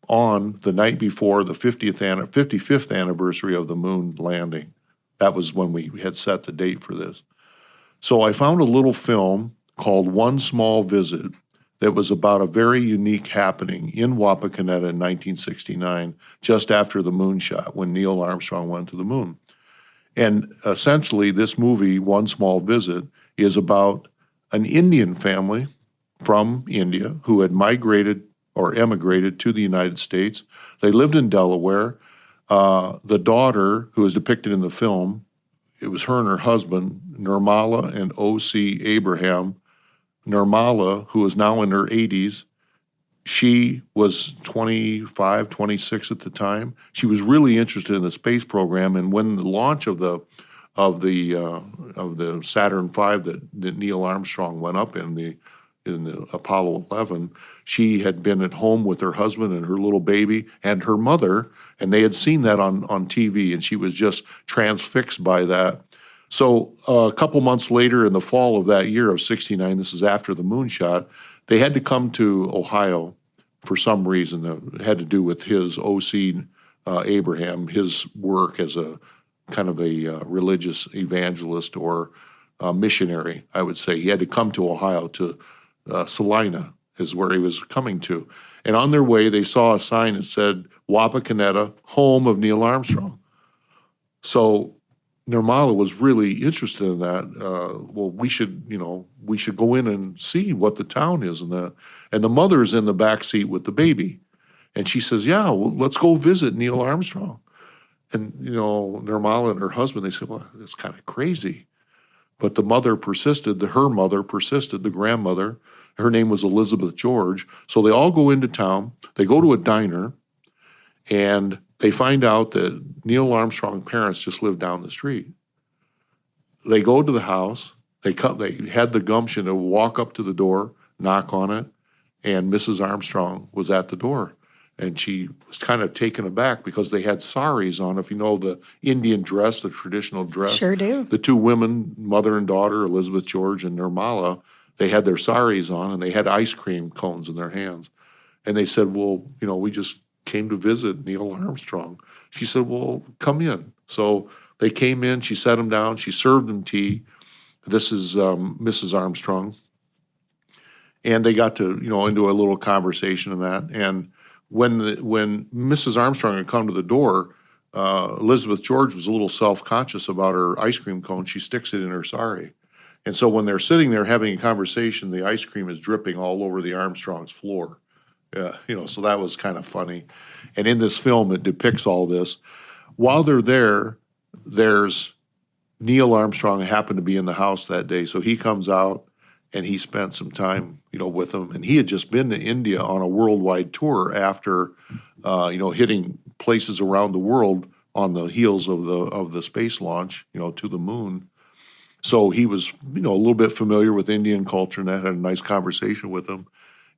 on the night before the 55th anniversary of the moon landing. That was when we had set the date for this. So I found a little film called One Small Visit that was about a very unique happening in Wapakoneta in 1969, just after the moon shot, when Neil Armstrong went to the moon. And essentially, this movie, One Small Visit, is about an Indian family from India who had migrated or emigrated to the United States. They lived in Delaware. The daughter, who is depicted in the film, it was her and her husband, Nirmala and O.C. Abraham. Nirmala, who is now in her 80s, she was 25, 26 at the time. She was really interested in the space program, and when the launch of the Saturn V that Neil Armstrong went up in the Apollo 11, she had been at home with her husband and her little baby and her mother, and they had seen that on TV, and she was just transfixed by that. So a couple months later, in the fall of that year of '69, this is after the moonshot, they had to come to Ohio for some reason that had to do with his O.C. Abraham, his work as a kind of a religious evangelist or missionary, I would say. He had to come to Ohio to Salina is where he was coming to. And on their way, they saw a sign that said, Wapakoneta, home of Neil Armstrong. So Nirmala was really interested in that. Well, we should go in and see what the town is and that. And the mother's in the back seat with the baby. And she says, yeah, well, let's go visit Neil Armstrong. And, Nirmala and her husband, they said, well, that's kind of crazy. But the mother persisted, the grandmother. Her name was Elizabeth George. So they all go into town. They go to a diner, and they find out that Neil Armstrong's parents just lived down the street. They go to the house. They had the gumption to walk up to the door, knock on it, and Mrs. Armstrong was at the door. And she was kind of taken aback because they had saris on, if you know the Indian dress, the traditional dress. Sure do. The two women, mother and daughter, Elizabeth George and Nirmala, they had their saris on, and they had ice cream cones in their hands. And they said, well, we just came to visit Neil Armstrong. She said, well, come in. So they came in, she sat them down, she served them tea. This is Mrs. Armstrong. And they got to, into a little conversation and that. And when Mrs. Armstrong had come to the door, Elizabeth George was a little self-conscious about her ice cream cone. She sticks it in her sari. And so when they're sitting there having a conversation, the ice cream is dripping all over the Armstrong's floor. So that was kind of funny. And in this film, it depicts all this. While they're there, there's Neil Armstrong happened to be in the house that day. So he comes out and he spent some time, with them. And he had just been to India on a worldwide tour after, hitting places around the world on the heels of the space launch, to the moon. So he was, a little bit familiar with Indian culture, and that had a nice conversation with him.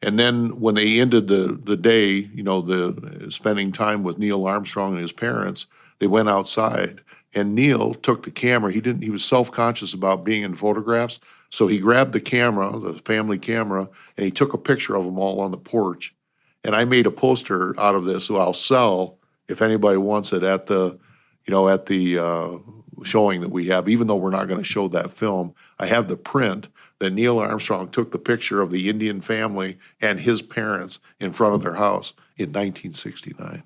And then when they ended the day, the spending time with Neil Armstrong and his parents, they went outside. And Neil took the camera. He was self-conscious about being in photographs. So he grabbed the camera, the family camera, and he took a picture of them all on the porch. And I made a poster out of this, so I'll sell if anybody wants it at the showing that we have. Even though we're not going to show that film, I have the print that Neil Armstrong took the picture of the Indian family and his parents in front of their house in 1969.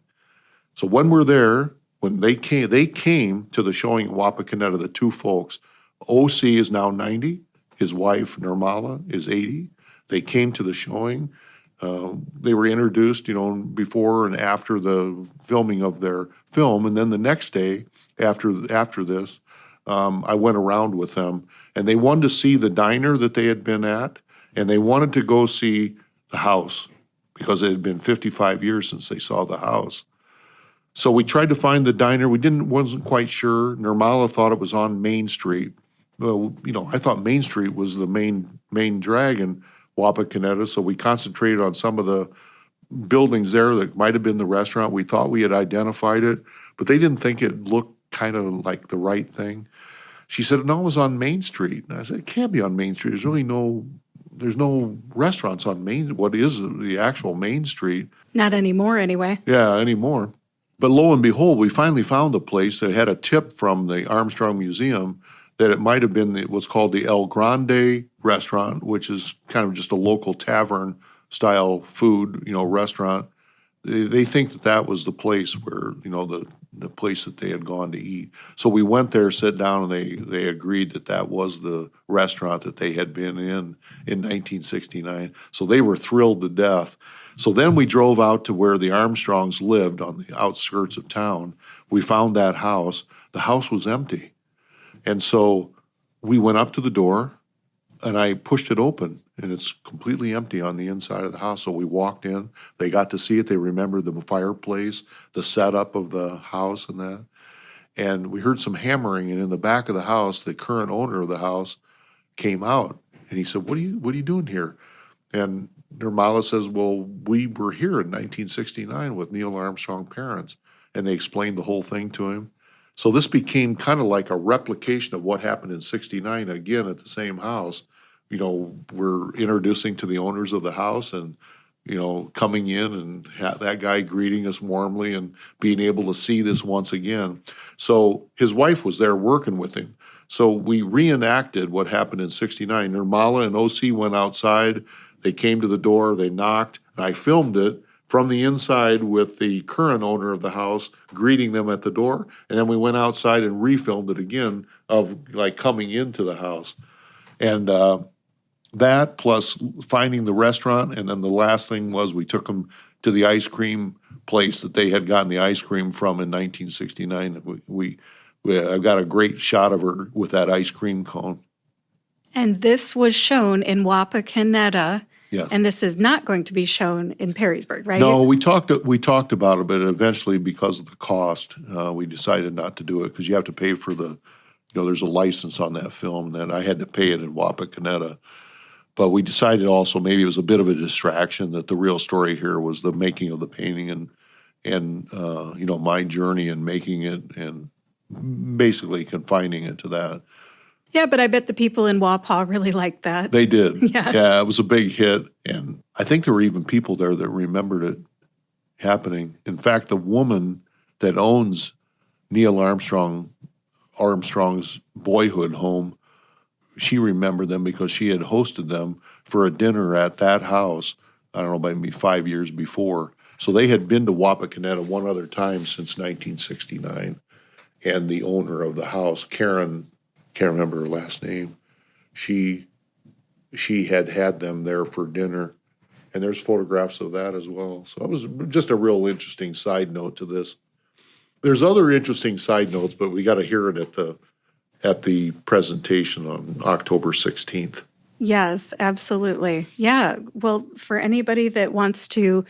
So when we're there, when they came to the showing in Wapakoneta, the two folks. O.C. is now 90. His wife, Nirmala, is 80. They came to the showing. They were introduced, before and after the filming of their film. And then the next day, after this, I went around with them. And they wanted to see the diner that they had been at, and they wanted to go see the house because it had been 55 years since they saw the house. So we tried to find the diner. Wasn't quite sure. Nirmala thought it was on Main Street. Well, I thought Main Street was the main drag in Wapakoneta, so we concentrated on some of the buildings there that might have been the restaurant. We thought we had identified it, but they didn't think it looked kind of like the right thing. She said, no, it was on Main Street. And I said, it can't be on Main Street. There's no restaurants on Main. What is the actual Main Street? Not anymore, anyway. Yeah, anymore. But lo and behold, we finally found a place that had a tip from the Armstrong Museum that it might have been what's called the El Grande restaurant, which is kind of just a local tavern-style food, restaurant. They think that was the place where, the place that they had gone to eat. So we went there, sat down, and they agreed that was the restaurant that they had been in 1969. So they were thrilled to death. So then we drove out to where the Armstrongs lived on the outskirts of town. We found that house. The house was empty. And so we went up to the door, and I pushed it open, and it's completely empty on the inside of the house. So we walked in. They got to see it. They remembered the fireplace, the setup of the house and that. And we heard some hammering, and in the back of the house, the current owner of the house came out, and he said, what are you doing here? And Nirmala says, well, we were here in 1969 with Neil Armstrong parents. And they explained the whole thing to him. So this became kind of like a replication of what happened in 69, again, at the same house. We're introducing to the owners of the house and, coming in and that guy greeting us warmly and being able to see this once again. So his wife was there working with him. So we reenacted what happened in 69. Nirmala and OC went outside. They came to the door, they knocked, and I filmed it from the inside with the current owner of the house greeting them at the door. And then we went outside and refilmed it again of like coming into the house. And that plus finding the restaurant. And then the last thing was we took them to the ice cream place that they had gotten the ice cream from in 1969. I've got a great shot of her with that ice cream cone. And this was shown in Wapakoneta. Yes. And this is not going to be shown in Perrysburg, right? No, we talked about it, but eventually because of the cost, we decided not to do it because you have to pay for there's a license on that film that I had to pay it in Wapakoneta. But we decided also maybe it was a bit of a distraction that the real story here was the making of the painting and my journey in making it and basically confining it to that. Yeah, but I bet the people in Wapaw really liked that. They did. Yeah, it was a big hit. And I think there were even people there that remembered it happening. In fact, the woman that owns Neil Armstrong's boyhood home, she remembered them because she had hosted them for a dinner at that house, I don't know, maybe 5 years before. So they had been to Wapakoneta one other time since 1969. And the owner of the house, Karen, can't remember her last name, she had them there for dinner, and there's photographs of that as well. So it was just a real interesting side note to this. There's other interesting side notes, but we got to hear it at the presentation on October 16th. Yes, absolutely. Yeah. Well, for anybody that wants to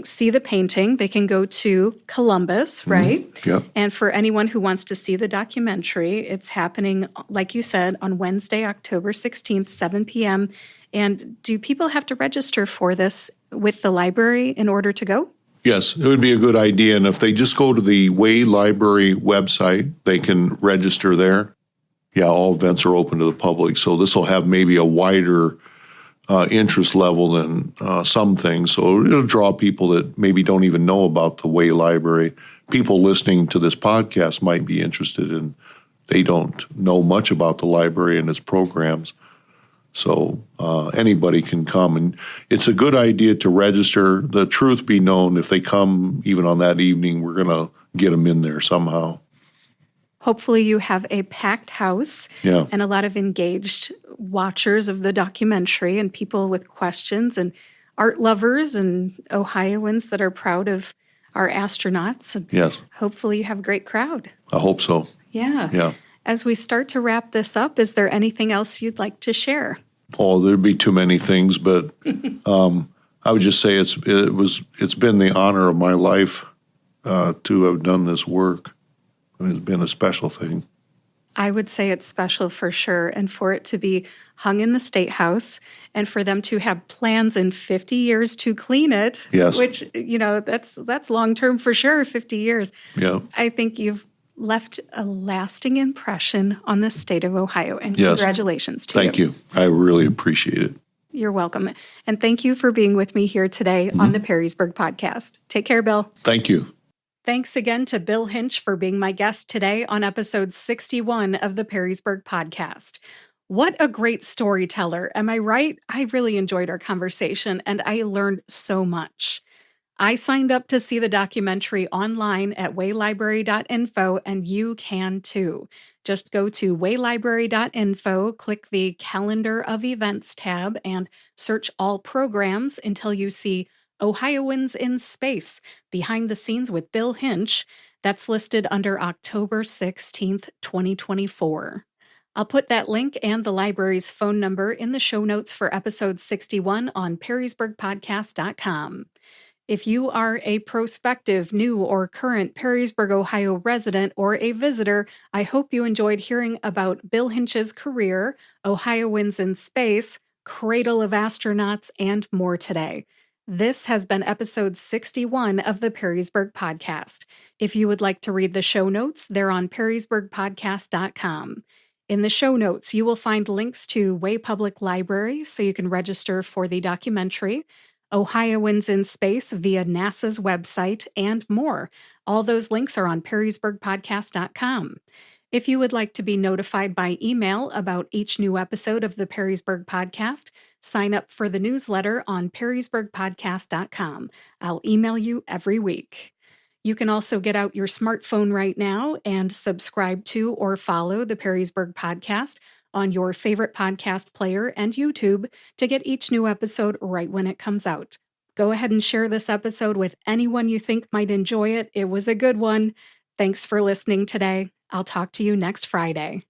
see the painting, they can go to Columbus, right? Yeah. And for anyone who wants to see the documentary, it's happening, like you said, on Wednesday, October 16th, 7 p.m. And do people have to register for this with the library in order to go? Yes, it would be a good idea. And if they just go to the Way Library website, they can register there. Yeah, all events are open to the public. So this will have maybe a wider interest level than some things. So it'll draw people that maybe don't even know about the Way Library. People listening to this podcast might be interested in, they don't know much about the library and its programs. So anybody can come. And it's a good idea to register. The truth be known, if they come even on that evening, we're going to get them in there somehow. Hopefully you have a packed house and a lot of engaged watchers of the documentary and people with questions and art lovers and Ohioans that are proud of our astronauts. And yes. Hopefully you have a great crowd. I hope so. Yeah. As we start to wrap this up, is there anything else you'd like to share? Oh, there'd be too many things, but I would just say it's been the honor of my life to have done this work. It's been a special thing. I would say it's special for sure. And for it to be hung in the State House and for them to have plans in 50 years to clean it, yes. Which, that's long-term for sure, 50 years. Yeah. I think you've left a lasting impression on the state of Ohio. And yes. Congratulations to you. Thank you. I really appreciate it. You're welcome. And thank you for being with me here today on the Perrysburg Podcast. Take care, Bill. Thank you. Thanks again to Bill Hinsch for being my guest today on episode 61 of the Perrysburg Podcast. What a great storyteller. Am I right? I really enjoyed our conversation and I learned so much. I signed up to see the documentary online at waylibrary.info, and you can too. Just go to waylibrary.info, click the Calendar of Events tab, and search all programs until you see Ohioans in Space, Behind the Scenes with Bill Hinsch. That's listed under October 16th, 2024. I'll put that link and the library's phone number in the show notes for episode 61 on perrysburgpodcast.com. If you are a prospective, new, or current Perrysburg, Ohio resident or a visitor, I hope you enjoyed hearing about Bill Hinsch's career, Ohioans in Space, Cradle of Astronauts, and more today. This has been episode 61 of the Perrysburg Podcast. If you would like to read the show notes, they're on perrysburgpodcast.com. In the show notes, you will find links to Way Public Library so you can register for the documentary, Ohioans in Space via NASA's website, and more. All those links are on perrysburgpodcast.com. If you would like to be notified by email about each new episode of the Perrysburg Podcast, sign up for the newsletter on perrysburgpodcast.com. I'll email you every week. You can also get out your smartphone right now and subscribe to or follow the Perrysburg Podcast on your favorite podcast player and YouTube to get each new episode right when it comes out. Go ahead and share this episode with anyone you think might enjoy it. It was a good one. Thanks for listening today. I'll talk to you next Friday.